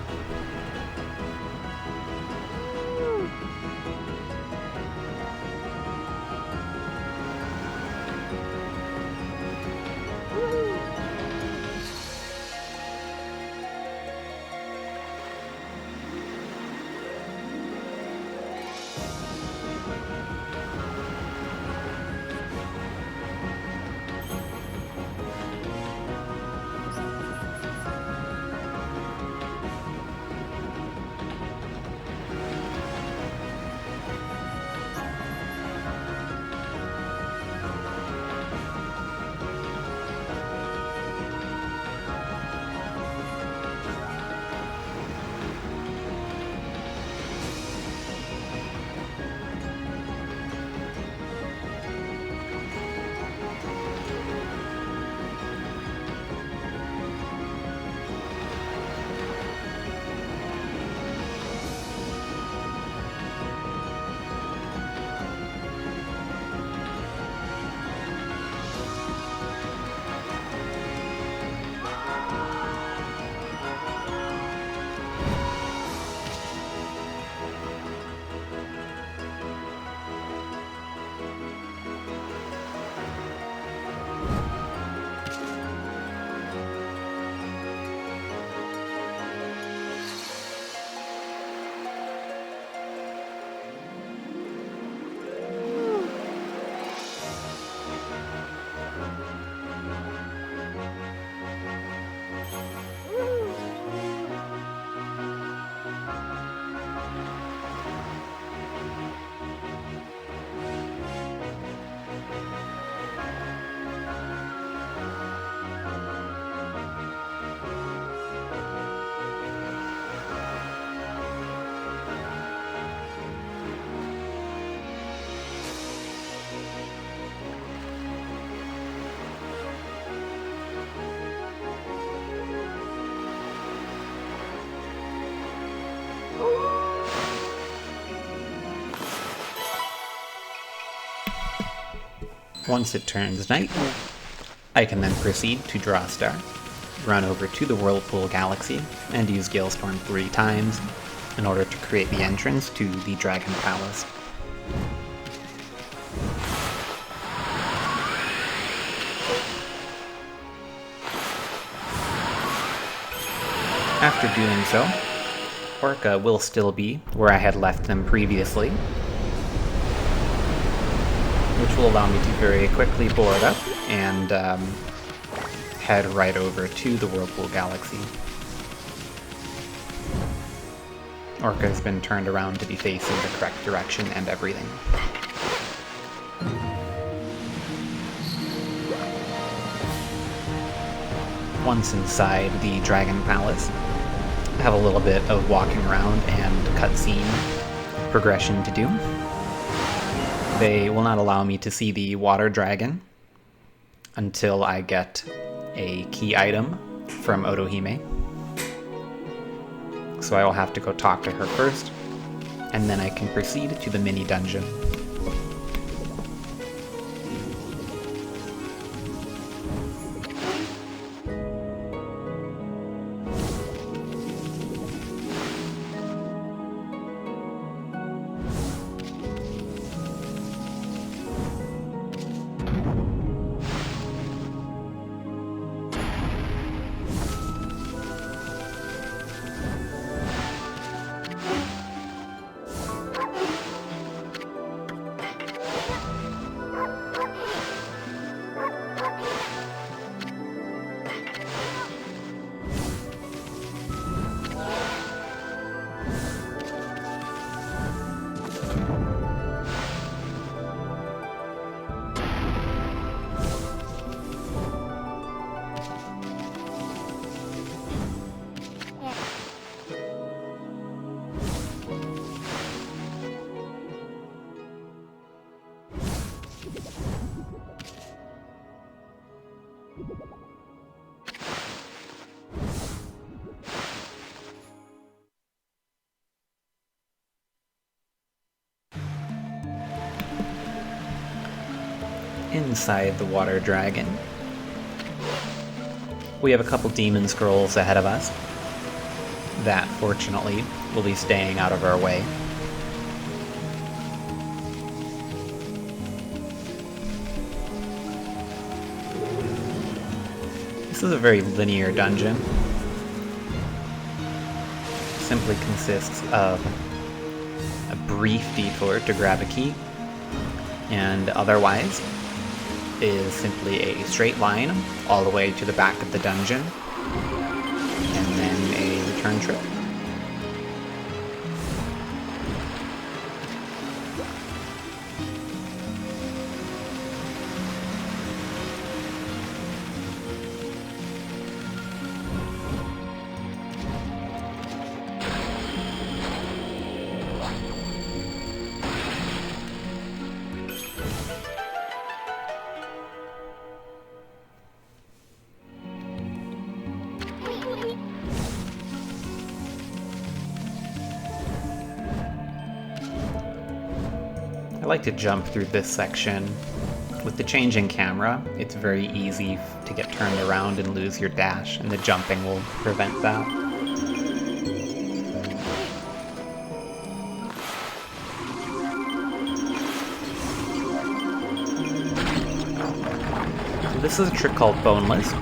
Once it turns night, I can then proceed to draw a star, run over to the Whirlpool Galaxy, and use Galestorm 3 times in order to create the entrance to the Dragon Palace. After doing so, Orca will still be where I had left them previously, which will allow me to very quickly board up and head right over to the Whirlpool Galaxy. Orca has been turned around to be facing the correct direction and everything. Once inside the Dragon Palace, I have a little bit of walking around and cutscene progression to do. They will not allow me to see the water dragon until I get a key item from Otohime. So I will have to go talk to her first, and then I can proceed to the mini dungeon. Inside the water dragon, we have a couple demon scrolls ahead of us that, fortunately, will be staying out of our way. This is a very linear dungeon. It simply consists of a brief detour to grab a key, and otherwise is simply a straight line all the way to the back of the dungeon, and then a return trip. I like to jump through this section. With the changing camera, it's very easy to get turned around and lose your dash, and the jumping will prevent that. So this is a trick called Boneless.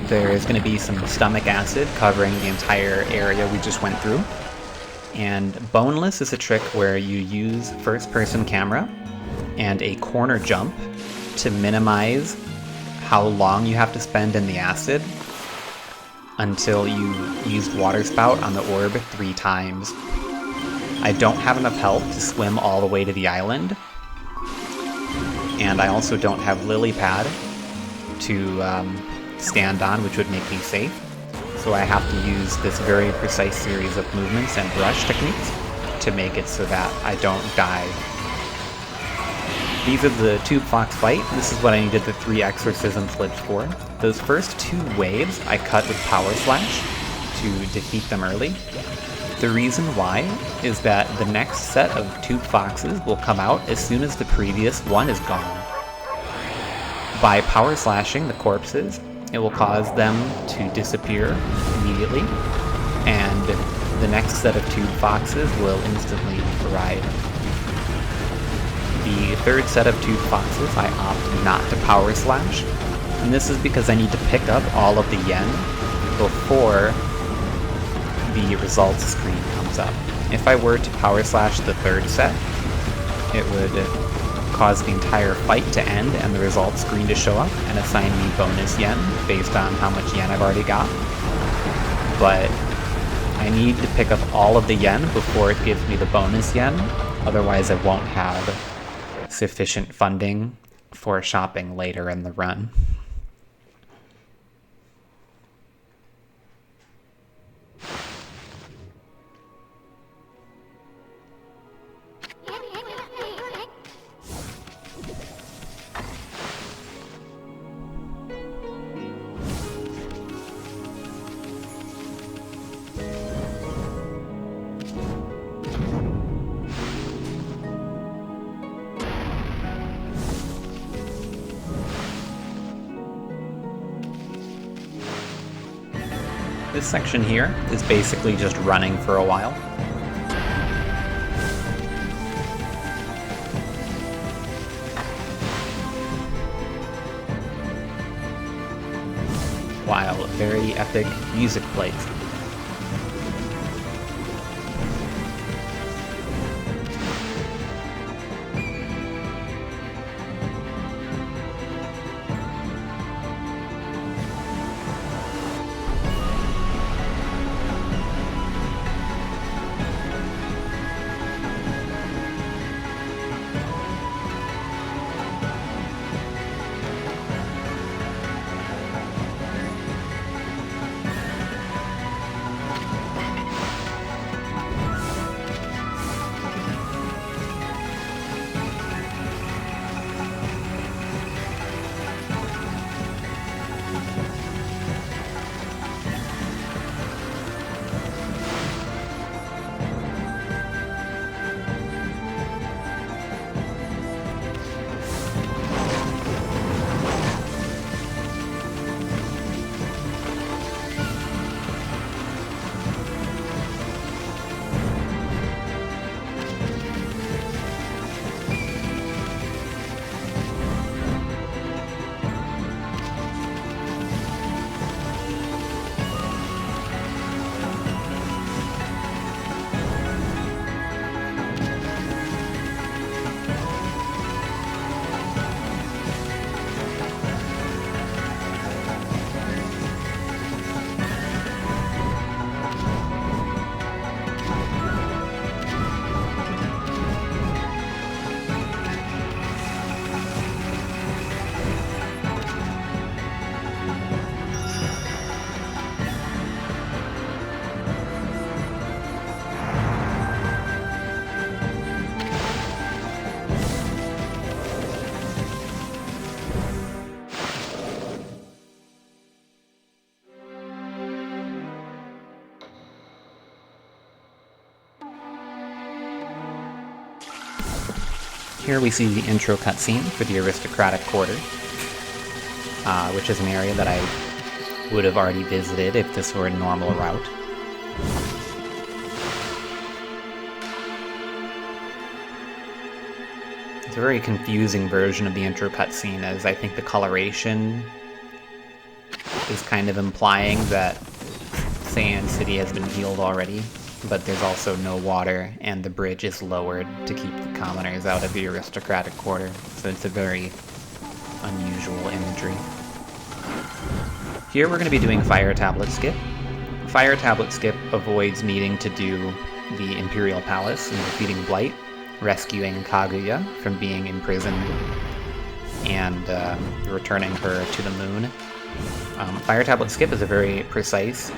There is going to be some stomach acid covering the entire area we just went through. And Boneless is a trick where you use first-person camera and a corner jump to minimize how long you have to spend in the acid until you used Water Spout on the orb 3 times. I don't have enough health to swim all the way to the island, and I also don't have Lily Pad to stand on, which would make me safe. So I have to use this very precise series of movements and rush techniques to make it so that I don't die. These are the Tube Fox fight. This is what I needed the 3 exorcism slips for. Those first 2 waves I cut with Power Slash to defeat them early. The reason why is that the next set of Tube Foxes will come out as soon as the previous one is gone. By power slashing the corpses, it will cause them to disappear immediately, and the next set of tube foxes will instantly arrive. The third set of tube foxes I opt not to power slash, and this is because I need to pick up all of the yen before the results screen comes up. If I were to power slash the third set, it would cause the entire fight to end and the results screen to show up and assign me bonus yen based on how much yen I've already got. But I need to pick up all of the yen before it gives me the bonus yen, otherwise I won't have sufficient funding for shopping later in the run. This section here is basically just running for a while. While very epic music plays. Here we see the intro cutscene for the Aristocratic Quarter, which is an area that I would have already visited if this were a normal route. It's a very confusing version of the intro cutscene, as I think the coloration is kind of implying that Sand City has been healed already, but there's also no water, and the bridge is lowered to keep the commoners out of the Aristocratic Quarter, so it's a very unusual imagery. Here we're going to be doing Fire Tablet Skip. Fire Tablet Skip avoids needing to do the Imperial Palace and defeating Blight, rescuing Kaguya from being imprisoned, and returning her to the moon. Fire Tablet Skip is a very precise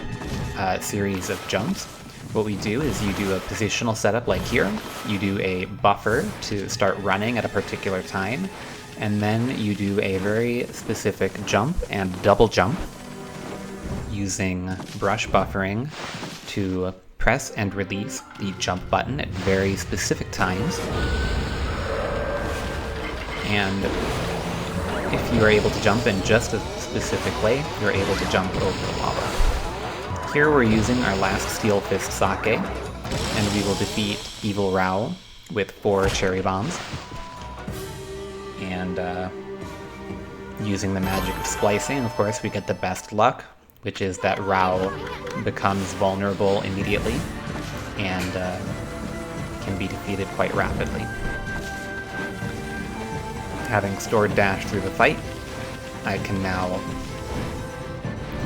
series of jumps. What we do is you do a positional setup like here, you do a buffer to start running at a particular time, and then you do a very specific jump and double jump using brush buffering to press and release the jump button at very specific times. And if you are able to jump in just a specific way, you're able to jump over the lava. Here we're using our last Steel Fist Sake, and we will defeat Evil Rao with 4 cherry bombs. And using the magic of splicing, of course, we get the best luck, which is that Rao becomes vulnerable immediately and can be defeated quite rapidly. Having stored dash through the fight, I can now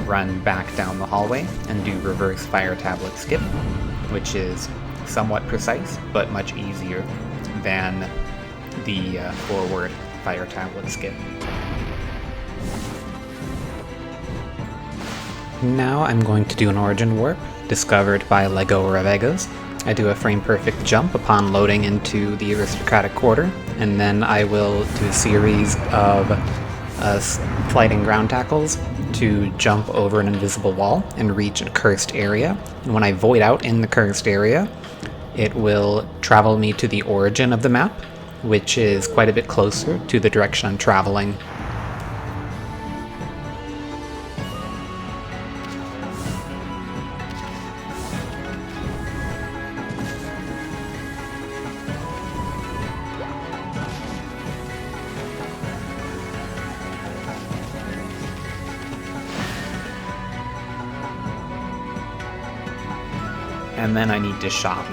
run back down the hallway and do reverse fire tablet skip, which is somewhat precise, but much easier than the forward fire tablet skip. Now I'm going to do an origin warp, discovered by Lego Revegas. I do a frame-perfect jump upon loading into the aristocratic quarter, and then I will do a series of sliding ground tackles to jump over an invisible wall and reach a cursed area. And when I void out in the cursed area, it will travel me to the origin of the map, which is quite a bit closer to the direction I'm traveling. And then I need to shop.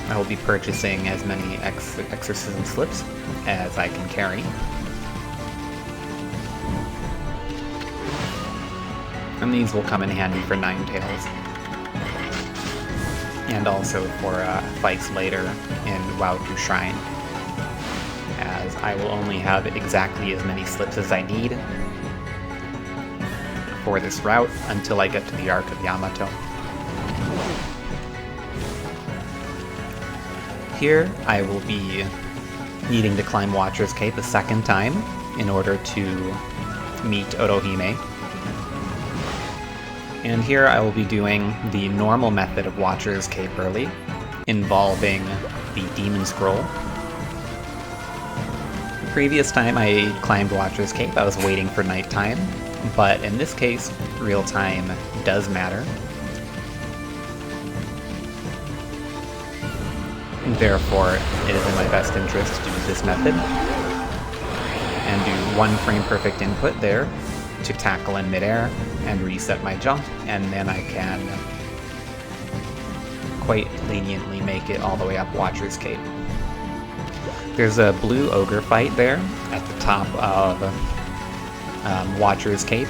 I will be purchasing as many exorcism slips as I can carry. And these will come in handy for Ninetales. And also for fights later in Wautu Shrine, as I will only have exactly as many slips as I need for this route until I get to the Arc of Yamato. Here, I will be needing to climb Watcher's Cape a second time in order to meet Otohime. And here I will be doing the normal method of Watcher's Cape early, involving the Demon Scroll. The previous time I climbed Watcher's Cape, I was waiting for nighttime, but in this case, real time does matter. Therefore, it is in my best interest to do this method, and do 1 frame perfect input there to tackle in midair and reset my jump, and then I can quite leniently make it all the way up Watcher's Cape. There's a blue ogre fight there at the top of Watcher's Cape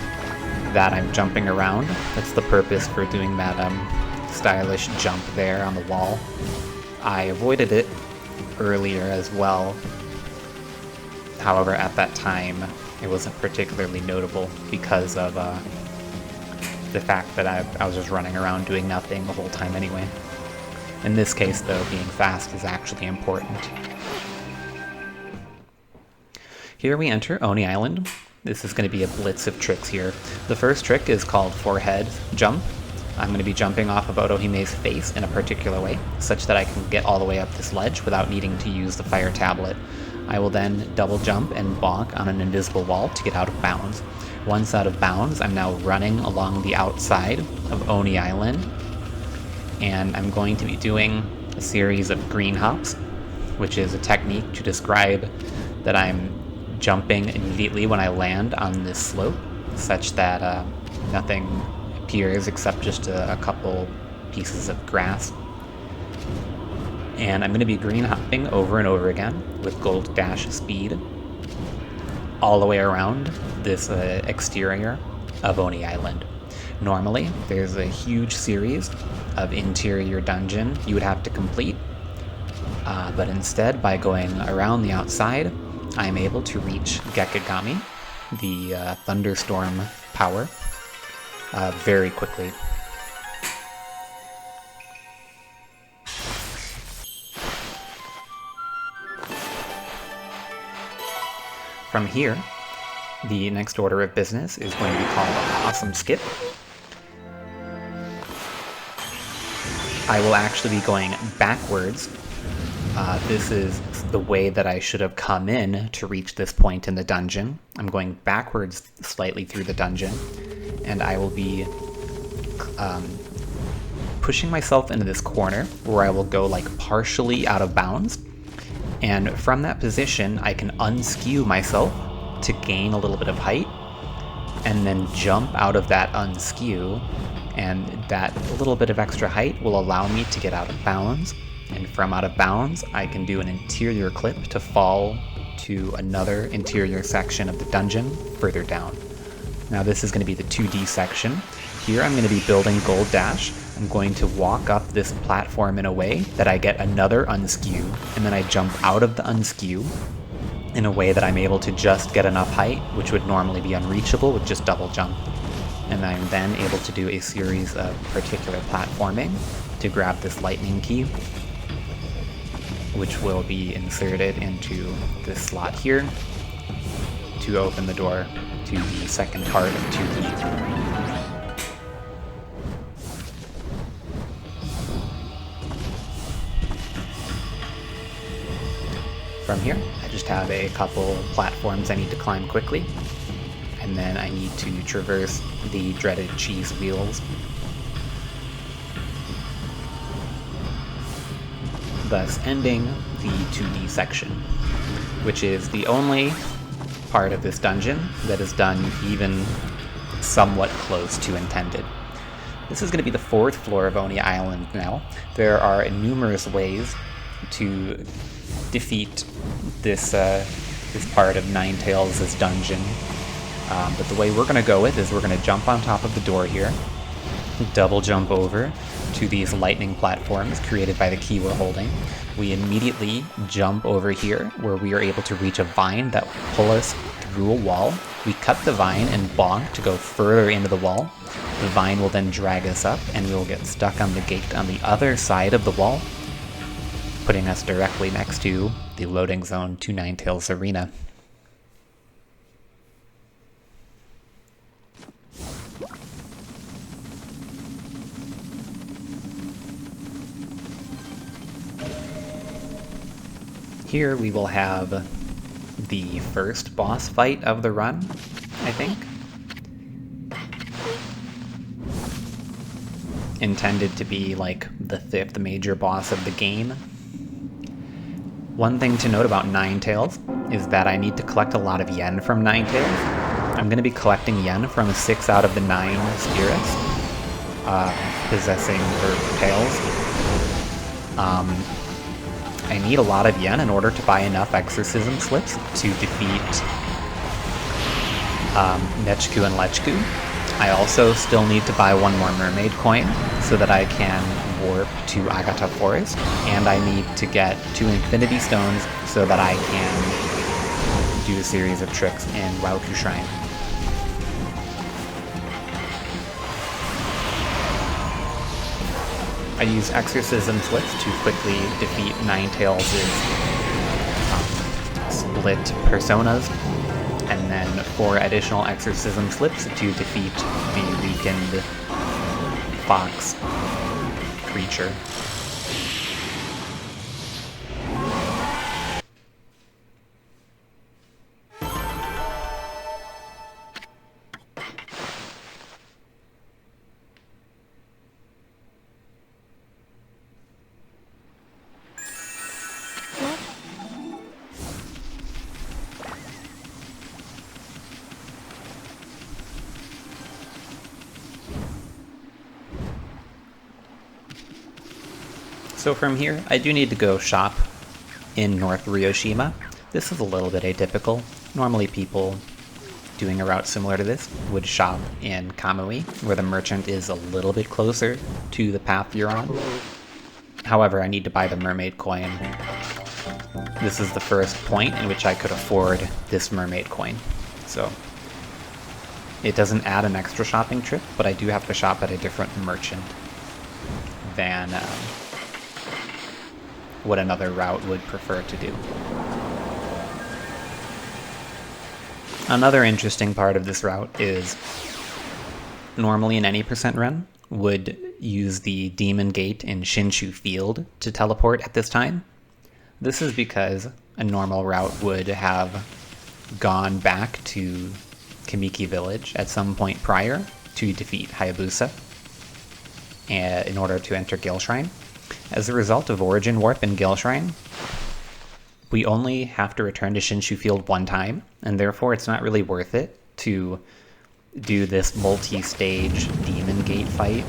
that I'm jumping around. That's the purpose for doing that stylish jump there on the wall. I avoided it earlier as well. However, at that time, it wasn't particularly notable because of the fact that I was just running around doing nothing the whole time anyway. In this case, though, being fast is actually important. Here we enter Oni Island. This is going to be a blitz of tricks here. The first trick is called forehead jump. I'm going to be jumping off of Otohime's face in a particular way, such that I can get all the way up this ledge without needing to use the fire tablet. I will then double jump and bonk on an invisible wall to get out of bounds. Once out of bounds, I'm now running along the outside of Oni Island, and I'm going to be doing a series of green hops, which is a technique to describe that I'm jumping immediately when I land on this slope, such that nothing appears except just a couple pieces of grass. And I'm going to be green hopping over and over again with gold dash speed all the way around this exterior of Oni Island. Normally, there's a huge series of interior dungeon you would have to complete, but instead, by going around the outside, I'm able to reach Gekigami, the thunderstorm power, very quickly. From here, the next order of business is going to be called Awesome Skip. I will actually be going backwards This is the way that I should have come in to reach this point in the dungeon. I'm going backwards slightly through the dungeon, and I will be pushing myself into this corner where I will go like partially out of bounds. And from that position, I can unskew myself to gain a little bit of height, and then jump out of that unskew, and that little bit of extra height will allow me to get out of bounds. And from out of bounds, I can do an interior clip to fall to another interior section of the dungeon further down. Now this is going to be the 2D section. Here I'm going to be building Gold Dash. I'm going to walk up this platform in a way that I get another unskew, and then I jump out of the unskew in a way that I'm able to just get enough height, which would normally be unreachable with just double jump. And I'm then able to do a series of particular platforming to grab this lightning key, which will be inserted into this slot here to open the door to the second part of 2D. From here, I just have a couple platforms I need to climb quickly, and then I need to traverse the dreaded cheese wheels, thus ending the 2D section, which is the only part of this dungeon that is done even somewhat close to intended. This is going to be the 4th floor of Oni Island now. There are numerous ways to defeat this part of Ninetales' dungeon, but the way we're going to go with is we're going to jump on top of the door here, double jump over to these lightning platforms created by the key we're holding. We immediately jump over here where we are able to reach a vine that will pull us through a wall. We cut the vine and bonk to go further into the wall. The vine will then drag us up, and we will get stuck on the gate on the other side of the wall, putting us directly next to the loading zone to Ninetales Arena. Here we will have the first boss fight of the run, I think. Intended to be like the 5th major boss of the game. One thing to note about Ninetales is that I need to collect a lot of yen from Ninetales. I'm going to be collecting yen from 6 out of the 9 spirits possessing her tails. I need a lot of yen in order to buy enough exorcism slips to defeat Nechku and Lechku. I also still need to buy 1 more mermaid coin so that I can warp to Agata Forest, and I need to get 2 infinity stones so that I can do a series of tricks in Rauku Shrine. I use exorcism slips to quickly defeat Ninetales' split personas, and then 4 additional exorcism slips to defeat the weakened fox creature. So from here, I do need to go shop in North Ryoshima. This is a little bit atypical. Normally people doing a route similar to this would shop in Kamui, where the merchant is a little bit closer to the path you're on. However, I need to buy the mermaid coin. This is the first point in which I could afford this mermaid coin. So it doesn't add an extra shopping trip, but I do have to shop at a different merchant than what another route would prefer to do. Another interesting part of this route is normally an any percent run would use the Demon Gate in Shinshu Field to teleport at this time, This is because a normal route would have gone back to Kamiki Village at some point prior to defeat Hayabusa in order to enter Gale Shrine. As a result of Origin Warp in Gale Shrine, we only have to return to Shinshu Field one time, and therefore it's not really worth it to do this multi-stage Demon Gate fight,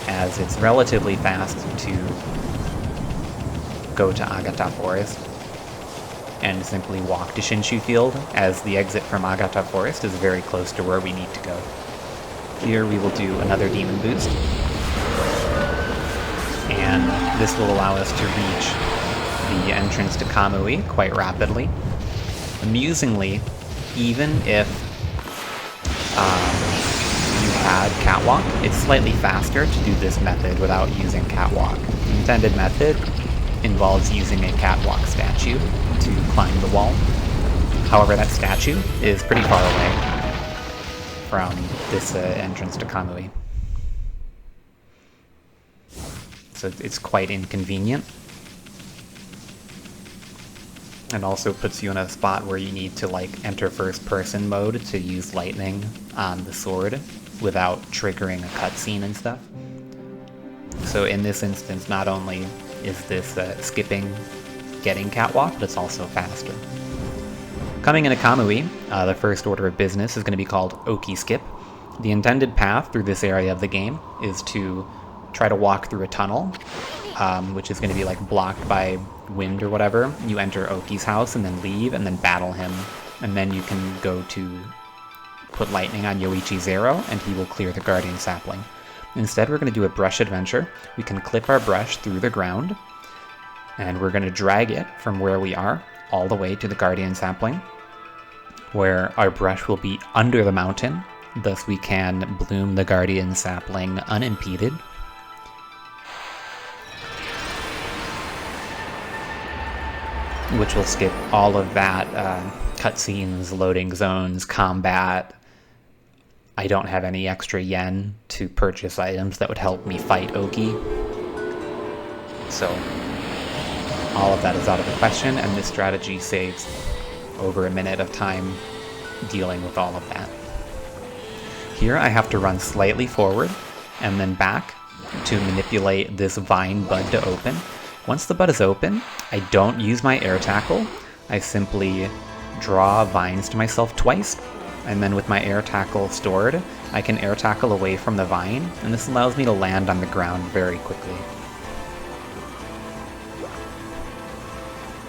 as it's relatively fast to go to Agata Forest and simply walk to Shinshu Field, as the exit from Agata Forest is very close to where we need to go. Here we will do another Demon Boost, and this will allow us to reach the entrance to Kamui quite rapidly. Amusingly, even if you had Catwalk, it's slightly faster to do this method without using Catwalk. The intended method involves using a Catwalk statue to climb the wall. However, that statue is pretty far away from this entrance to Kamui, so it's quite inconvenient, and also puts you in a spot where you need to like enter first person mode to use lightning on the sword without triggering a cutscene and stuff. So in this instance, not only is this skipping getting Catwalk, but it's also faster. Coming into Kamui, the first order of business is going to be called Oki Skip. The intended path through this area of the game is to try to walk through a tunnel, which is going to be like blocked by wind or whatever. You enter Oki's house and then leave and then battle him, and then you can go to put lightning on Yoichi Zero and he will clear the Guardian Sapling. Instead, we're going to do a brush adventure. We can clip our brush through the ground, and we're going to drag it from where we are all the way to the Guardian Sapling, where our brush will be under the mountain, thus we can bloom the Guardian Sapling unimpeded. Which will skip all of that cutscenes, loading zones, combat. I don't have any extra yen to purchase items that would help me fight Oki, so all of that is out of the question, and this strategy saves over a minute of time dealing with all of that. Here I have to run slightly forward and then back to manipulate this vine bud to open. Once the bud is open, I don't use my air tackle. I simply draw vines to myself twice, and then with my air tackle stored, I can air tackle away from the vine, and this allows me to land on the ground very quickly.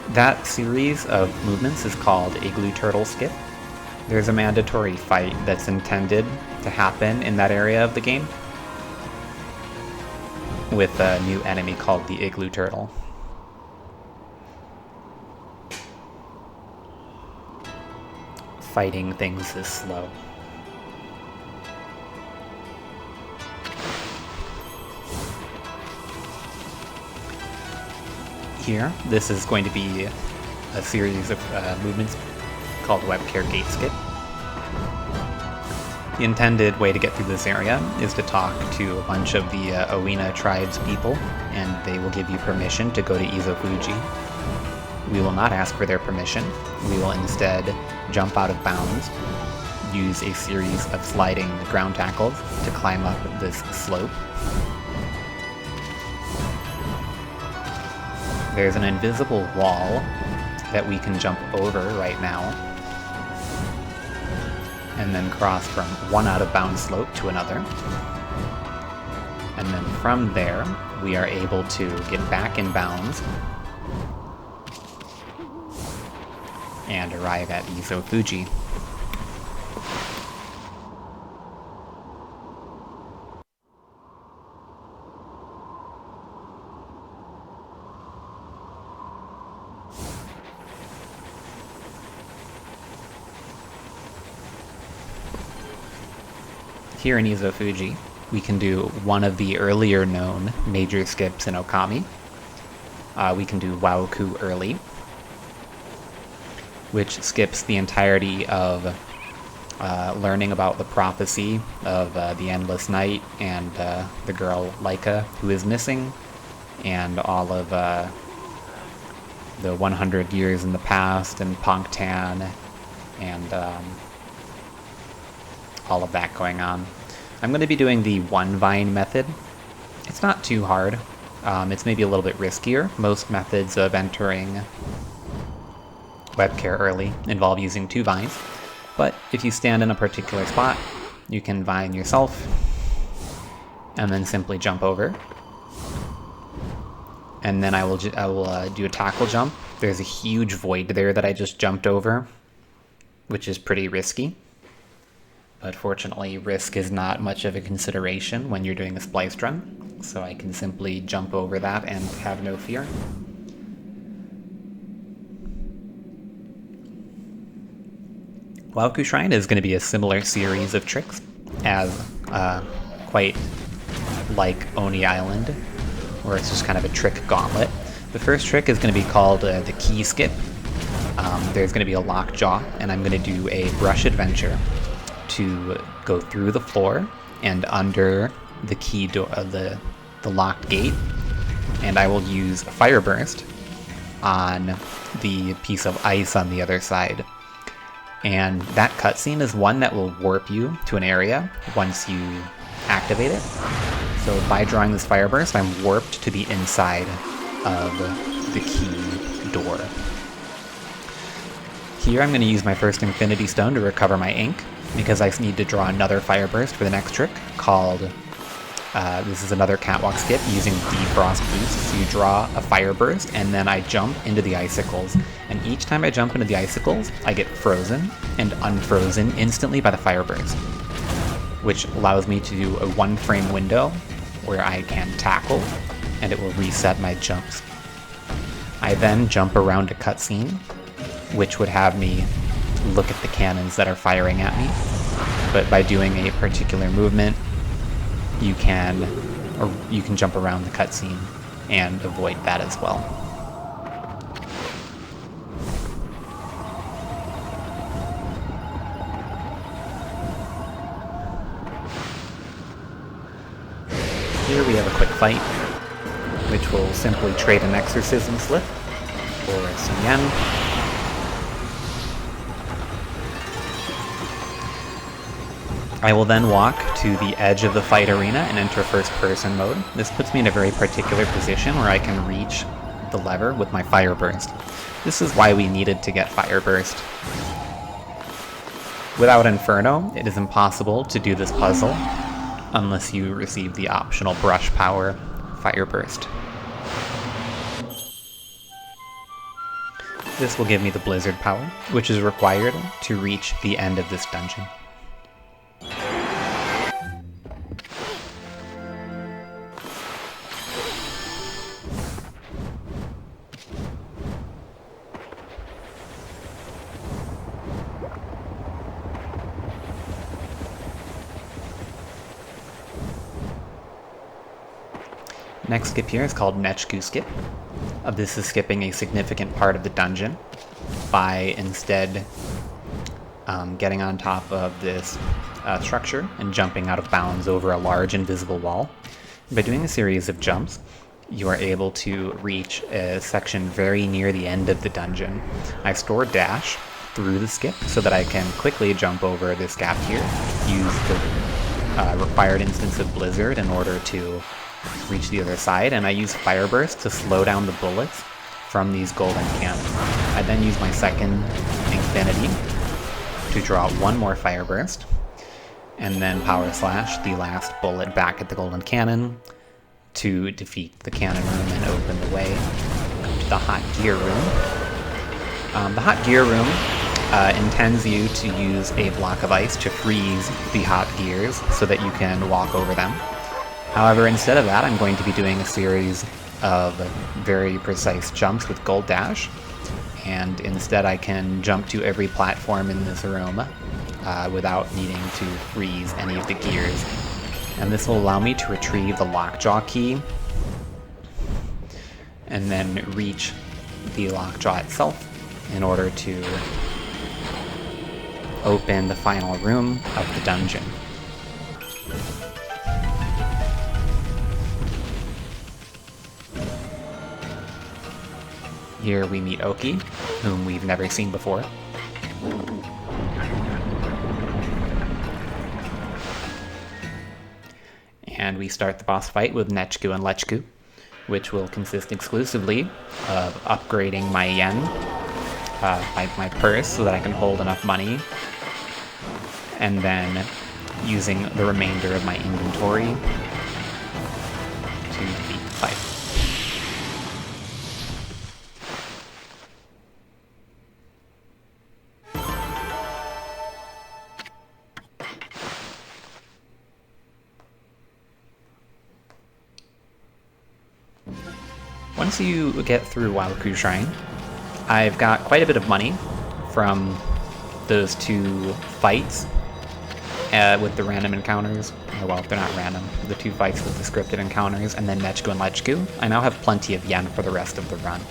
That series of movements is called Igloo Turtle Skip. There's a mandatory fight that's intended to happen in that area of the game with a new enemy called the Igloo Turtle. Fighting things is slow. Here, this is going to be a series of movements called Webcare Gate Skip. The intended way to get through this area is to talk to a bunch of the Owina tribes people, and they will give you permission to go to Izofuji. We will not ask for their permission. We will instead jump out of bounds, use a series of sliding ground tackles to climb up this slope. There's an invisible wall that we can jump over right now, and then cross from one out-of-bounds slope to another. And then from there, we are able to get back in bounds and arrive at Izofuji. Here in Izofuji, we can do one of the earlier known major skips in Okami. We can do Waoku early, which skips the entirety of learning about the prophecy of the Endless Night and the girl Laika, who is missing, and all of the 100 years in the past, and Pongtan, and all of that going on. I'm going to be doing the one vine method. It's not too hard. It's maybe a little bit riskier. Most methods of entering webcare early involve using 2 vines, but if you stand in a particular spot, you can vine yourself and then simply jump over. And then I will do a tackle jump. There's a huge void there that I just jumped over, which is pretty risky. But fortunately, risk is not much of a consideration when you're doing a spliced run, so I can simply jump over that and have no fear. Waoku Shrine is going to be a similar series of tricks as quite like Oni Island, where it's just kind of a trick gauntlet. The first trick is going to be called the key skip. There's going to be a lockjaw, and I'm going to do a brush adventure to go through the floor and under the key door, the locked gate, and I will use Fire Burst on the piece of ice on the other side. And that cutscene is one that will warp you to an area once you activate it. So by drawing this Fire Burst, I'm warped to the inside of the key door. Here I'm going to use my first Infinity Stone to recover my ink, because I need to draw another Fire Burst for the next trick called, this is another catwalk skip using Defrost Boost. So you draw a Fire Burst, and then I jump into the icicles. And each time I jump into the icicles, I get frozen and unfrozen instantly by the Fire Burst, which allows me to do a 1-frame window where I can tackle, and it will reset my jumps. I then jump around a cutscene, which would have me look at the cannons that are firing at me. But by doing a particular movement, you can jump around the cutscene and avoid that as well. Here we have a quick fight, which will simply trade an exorcism slip for some yen. I will then walk to the edge of the fight arena and enter first-person mode. This puts me in a very particular position where I can reach the lever with my Fire Burst. This is why we needed to get Fire Burst. Without Inferno, it is impossible to do this puzzle unless you receive the optional Brush Power Fire Burst. This will give me the Blizzard Power, which is required to reach the end of this dungeon. Next skip here is called Nechku Skip. This is skipping a significant part of the dungeon by instead getting on top of this structure and jumping out of bounds over a large invisible wall. By doing a series of jumps, you are able to reach a section very near the end of the dungeon. I store dash through the skip so that I can quickly jump over this gap here, use the required instance of Blizzard in order to reach the other side, and I use Fire Burst to slow down the bullets from these golden cannons. I then use my second Infinity to draw one more Fire Burst, and then Power Slash the last bullet back at the golden cannon to defeat the cannon room and open the way to the Hot Gear room. The Hot Gear room intends you to use a block of ice to freeze the hot gears so that you can walk over them. However, instead of that, I'm going to be doing a series of very precise jumps with Gold Dash, and instead I can jump to every platform in this room without needing to freeze any of the gears. And this will allow me to retrieve the Lockjaw key, and then reach the Lockjaw itself in order to open the final room of the dungeon. Here we meet Oki, whom we've never seen before. And we start the boss fight with Nechku and Lechku, which will consist exclusively of upgrading my yen, my purse, so that I can hold enough money, and then using the remainder of my inventory to defeat the fight. Once you get through Waoku Shrine, I've got quite a bit of money from those two fights with the random encounters. Well, they're not random. The two fights with the scripted encounters, and then Nechku and Lechku. I now have plenty of yen for the rest of the run.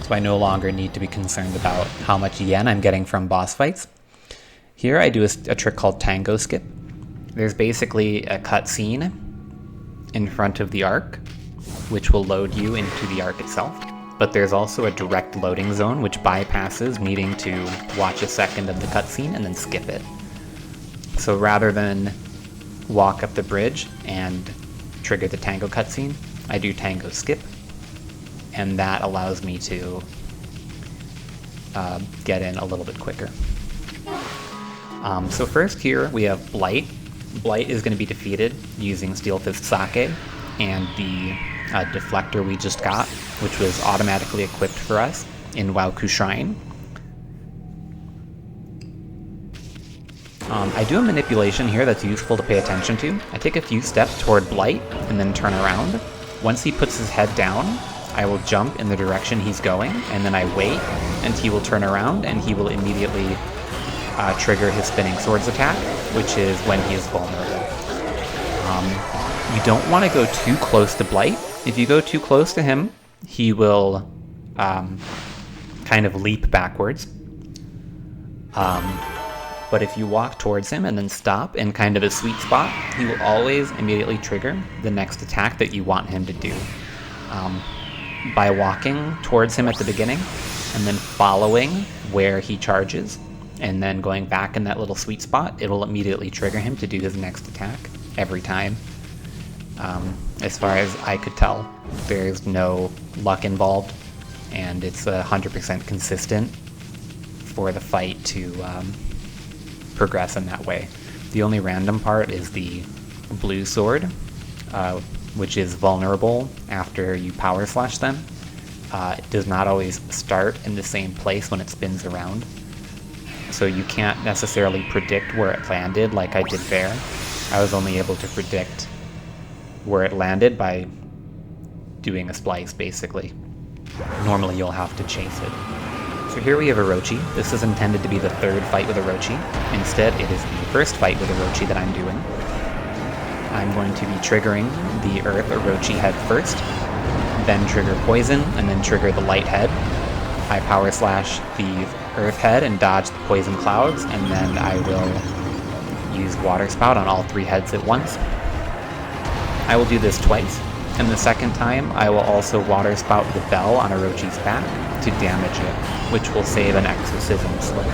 So I no longer need to be concerned about how much yen I'm getting from boss fights. Here I do a trick called Tango Skip. There's basically a cutscene in front of the arc, which will load you into the arc itself. But there's also a direct loading zone, which bypasses needing to watch a second of the cutscene and then skip it. So rather than walk up the bridge and trigger the Tango cutscene, I do Tango Skip, and that allows me to get in a little bit quicker. So first here we have Blight. Blight is going to be defeated using Steel Fist Sake and the deflector we just got, which was automatically equipped for us in Waoku Shrine. I do a manipulation here that's useful to pay attention to. I take a few steps toward Blight and then turn around. Once he puts his head down, I will jump in the direction he's going, and then I wait, and he will turn around, and he will immediately trigger his Spinning Swords attack, which is when he is vulnerable. You don't want to go too close to Blight. If you go too close to him, he will kind of leap backwards. But if you walk towards him and then stop in kind of a sweet spot, he will always immediately trigger the next attack that you want him to do. By walking towards him at the beginning, and then following where he charges, and then going back in that little sweet spot, it will immediately trigger him to do his next attack every time. As far as I could tell, there's no luck involved, and it's 100% consistent for the fight to progress in that way. The only random part is the blue sword, which is vulnerable after you power slash them. It does not always start in the same place when it spins around, so you can't necessarily predict where it landed like I did there. I was only able to predict where it landed by doing a splice, basically. Normally you'll have to chase it. So here we have Orochi. This is intended to be the third fight with Orochi. Instead, it is the first fight with Orochi that I'm doing. I'm going to be triggering the Earth Orochi head first, then trigger Poison, and then trigger the Light head. I power slash the Earth head and dodge the Poison clouds, and then I will use Water Spout on all three heads at once. I will do this twice, and the second time I will also Water Spout the bell on Orochi's back to damage it, which will save an Exorcism slip.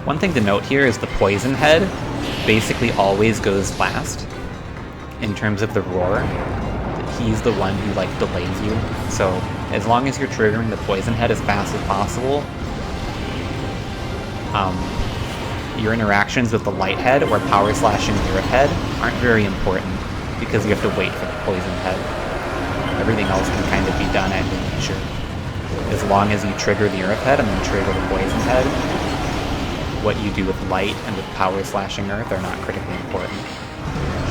One thing to note here is the Poison head basically always goes last in terms of the roar. He's the one who delays you, so as long as you're triggering the Poison head as fast as possible, your interactions with the Light head or power slashing the Earth head aren't very important because you have to wait for the Poison head. Everything else can kind of be done at your leisure. As long as you trigger the Earth head and then trigger the Poison head, what you do with Light and with power slashing Earth are not critically important.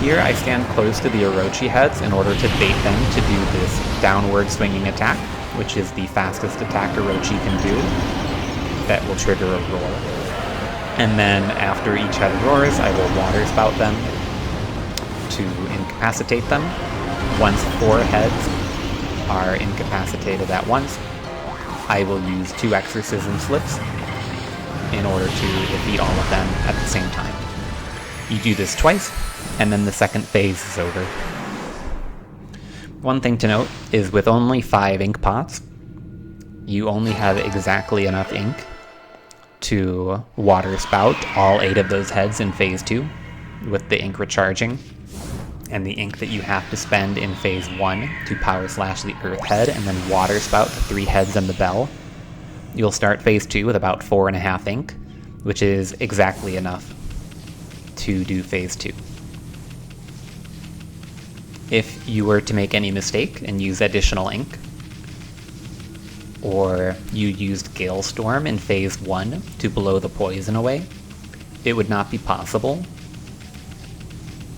Here I stand close to the Orochi heads in order to bait them to do this downward swinging attack, which is the fastest attack Orochi can do that will trigger a roar. And then after each head roars, I will Water Spout them to incapacitate them. Once 4 heads are incapacitated at once, I will use 2 Exorcism slips in order to defeat all of them at the same time. You do this twice, and then the second phase is over. One thing to note is with only 5 ink pots, you only have exactly enough ink to water spout all 8 of those heads in phase 2 with the ink recharging, and the ink that you have to spend in phase 1 to power slash the earth head and then water spout the 3 heads and the bell. You'll start phase 2 with about 4.5 ink, which is exactly enough to do phase 2. If you were to make any mistake and use additional ink, or you used Gale Storm in phase 1 to blow the poison away, it would not be possible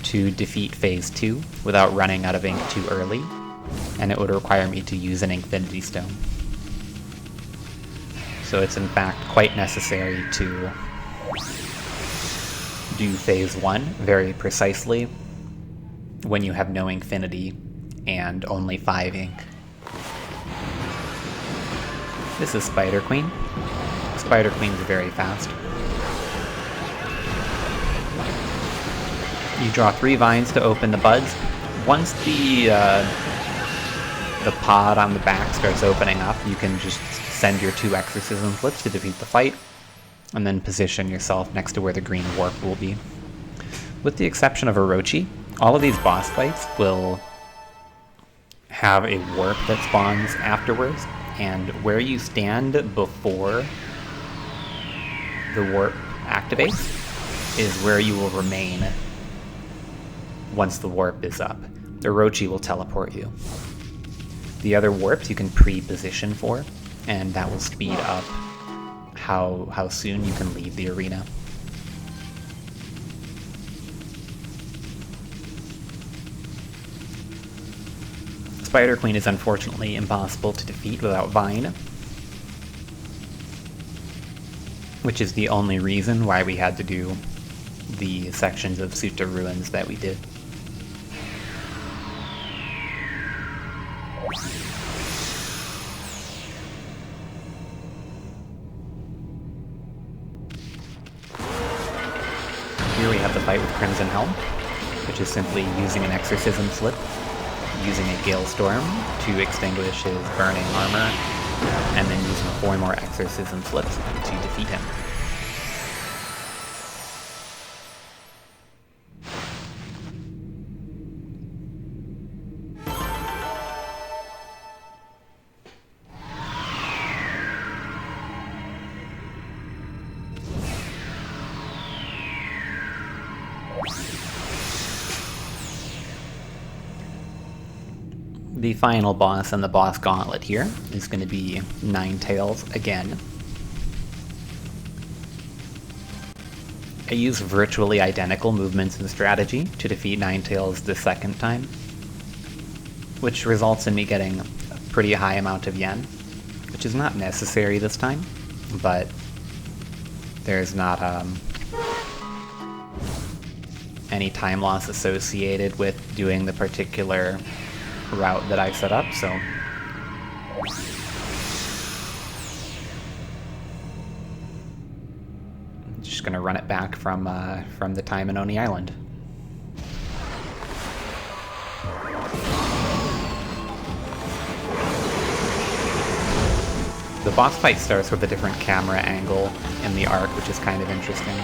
to defeat phase 2 without running out of ink too early, and it would require me to use an Infinity Stone. So it's in fact quite necessary to do phase 1 very precisely when you have no Infinity and only 5 ink. This is Spider Queen. Spider Queen's very fast. You draw 3 vines to open the buds. Once the pod on the back starts opening up, you can just send your 2 exorcism flips to defeat the fight, and then position yourself next to where the green warp will be. With the exception of Orochi, all of these boss fights will have a warp that spawns afterwards, and where you stand before the warp activates is where you will remain once the warp is up. Orochi will teleport you. The other warps you can pre-position for, and that will speed up how soon you can leave the arena. Spider Queen is unfortunately impossible to defeat without Vine, which is the only reason why we had to do the sections of Sutta Ruins that we did. Here we have the fight with Crimson Helm, which is simply using an Exorcism Slip, using a Gale Storm to extinguish his burning armor, and then using 4 more Exorcism Slips to defeat him. The final boss in the boss gauntlet here is going to be Ninetales again. I use virtually identical movements and strategy to defeat Ninetales the second time, which results in me getting a pretty high amount of yen, which is not necessary this time, but there's not any time loss associated with doing the particular route that I set up, so I'm just gonna run it back from the time in Oni Island. The boss fight starts with a different camera angle in the arc, which is kind of interesting.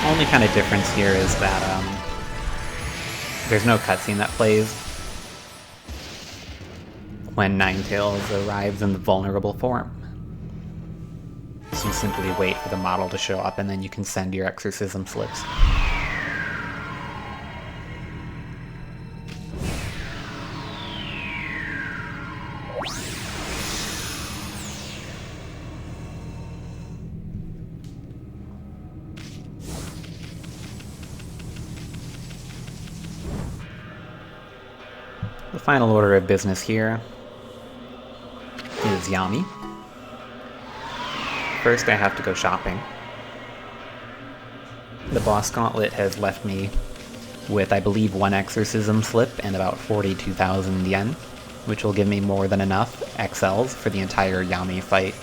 Only kind of difference here is that there's no cutscene that plays when Ninetales arrives in the vulnerable form. So you simply wait for the model to show up and then you can send your exorcism slips. The final order of business here is Yami. First, I have to go shopping. The boss gauntlet has left me with, I believe, 1 exorcism slip and about 42,000 yen, which will give me more than enough XLs for the entire Yami fight.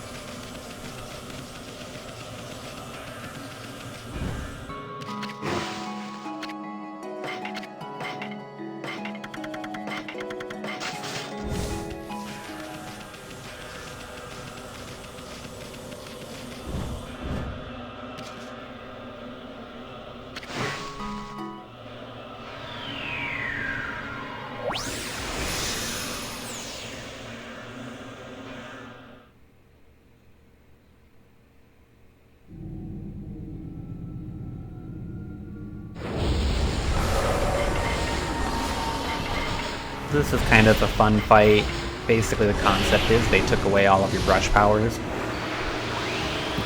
This is kind of a fun fight. Basically the concept is they took away all of your brush powers.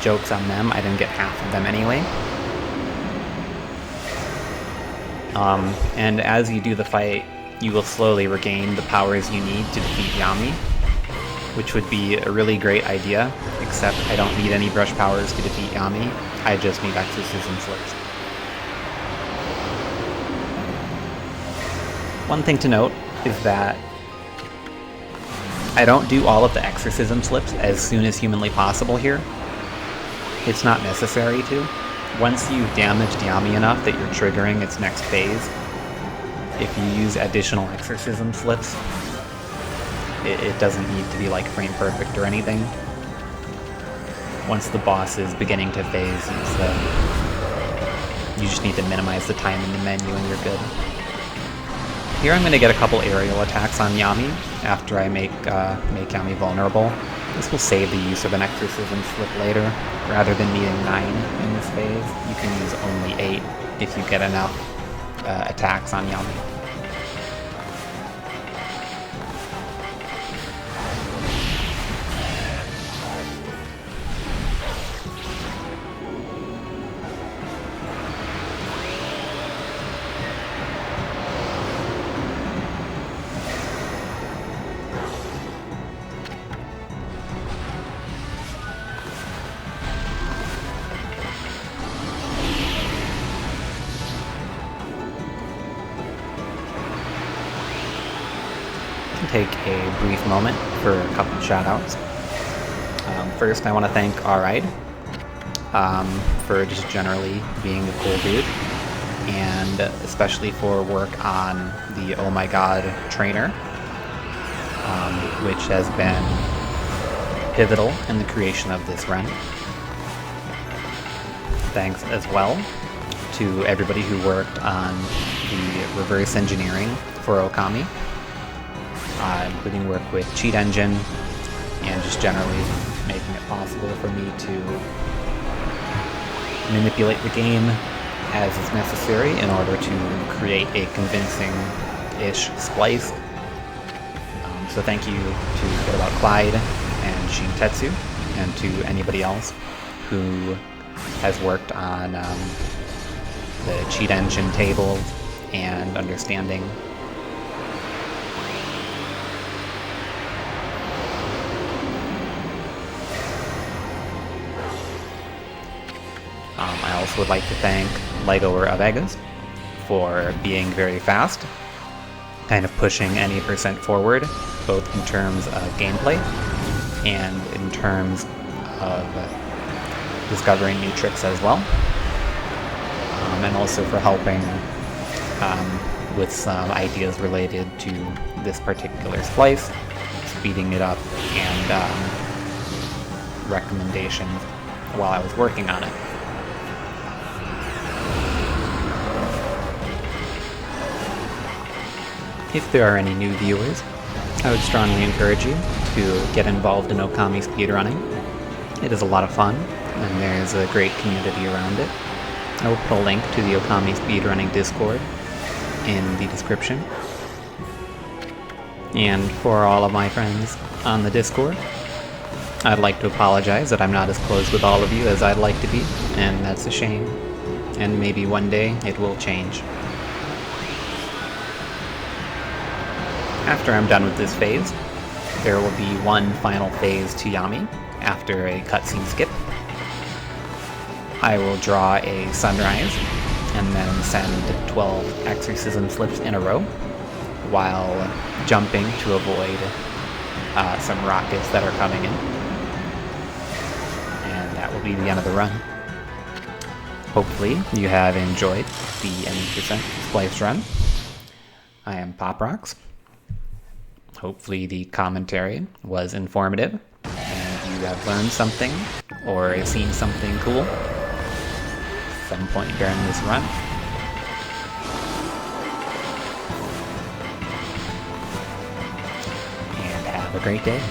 Joke's on them, I didn't get half of them anyway. And as you do the fight, you will slowly regain the powers you need to defeat Yami, which would be a really great idea, except I don't need any brush powers to defeat Yami, I just need exorcism slips. One thing to note is that I don't do all of the exorcism slips as soon as humanly possible here. It's not necessary to. Once you've damaged Yami enough that you're triggering its next phase, if you use additional exorcism slips, it doesn't need to be like frame perfect or anything. Once the boss is beginning to phase, you just need to minimize the time in the menu and you're good. Here I'm going to get a couple aerial attacks on Yami after I make Yami vulnerable. This will save the use of an exorcism slip later. Rather than needing 9 in this phase, you can use only 8 if you get enough attacks on Yami. Take a brief moment for a couple shoutouts. First, I want to thank Alright for just generally being a cool dude, and especially for work on the Oh My God trainer, which has been pivotal in the creation of this run. Thanks as well to everybody who worked on the reverse engineering for Okami, including work with Cheat Engine, and just generally making it possible for me to manipulate the game as is necessary in order to create a convincing-ish splice. So thank you to What About Clyde and Shin Tetsu, and to anybody else who has worked on the Cheat Engine tables and understanding. I also would like to thank Legoer of Vegas for being very fast, kind of pushing any percent forward, both in terms of gameplay and in terms of discovering new tricks as well, and also for helping with some ideas related to this particular splice, speeding it up, and recommendations while I was working on it. If there are any new viewers, I would strongly encourage you to get involved in Okami speedrunning. It is a lot of fun, and there's a great community around it. I will put a link to the Okami speedrunning Discord in the description. And for all of my friends on the Discord, I'd like to apologize that I'm not as close with all of you as I'd like to be, and that's a shame. And maybe one day it will change. After I'm done with this phase, there will be one final phase to Yami after a cutscene skip. I will draw a sunrise and then send 12 exorcism slips in a row while jumping to avoid some rockets that are coming in. And that will be the end of the run. Hopefully you have enjoyed the N% Splice run. I am Pop Rocks. Hopefully the commentary was informative and you have learned something or seen something cool at some point during this run. And have a great day.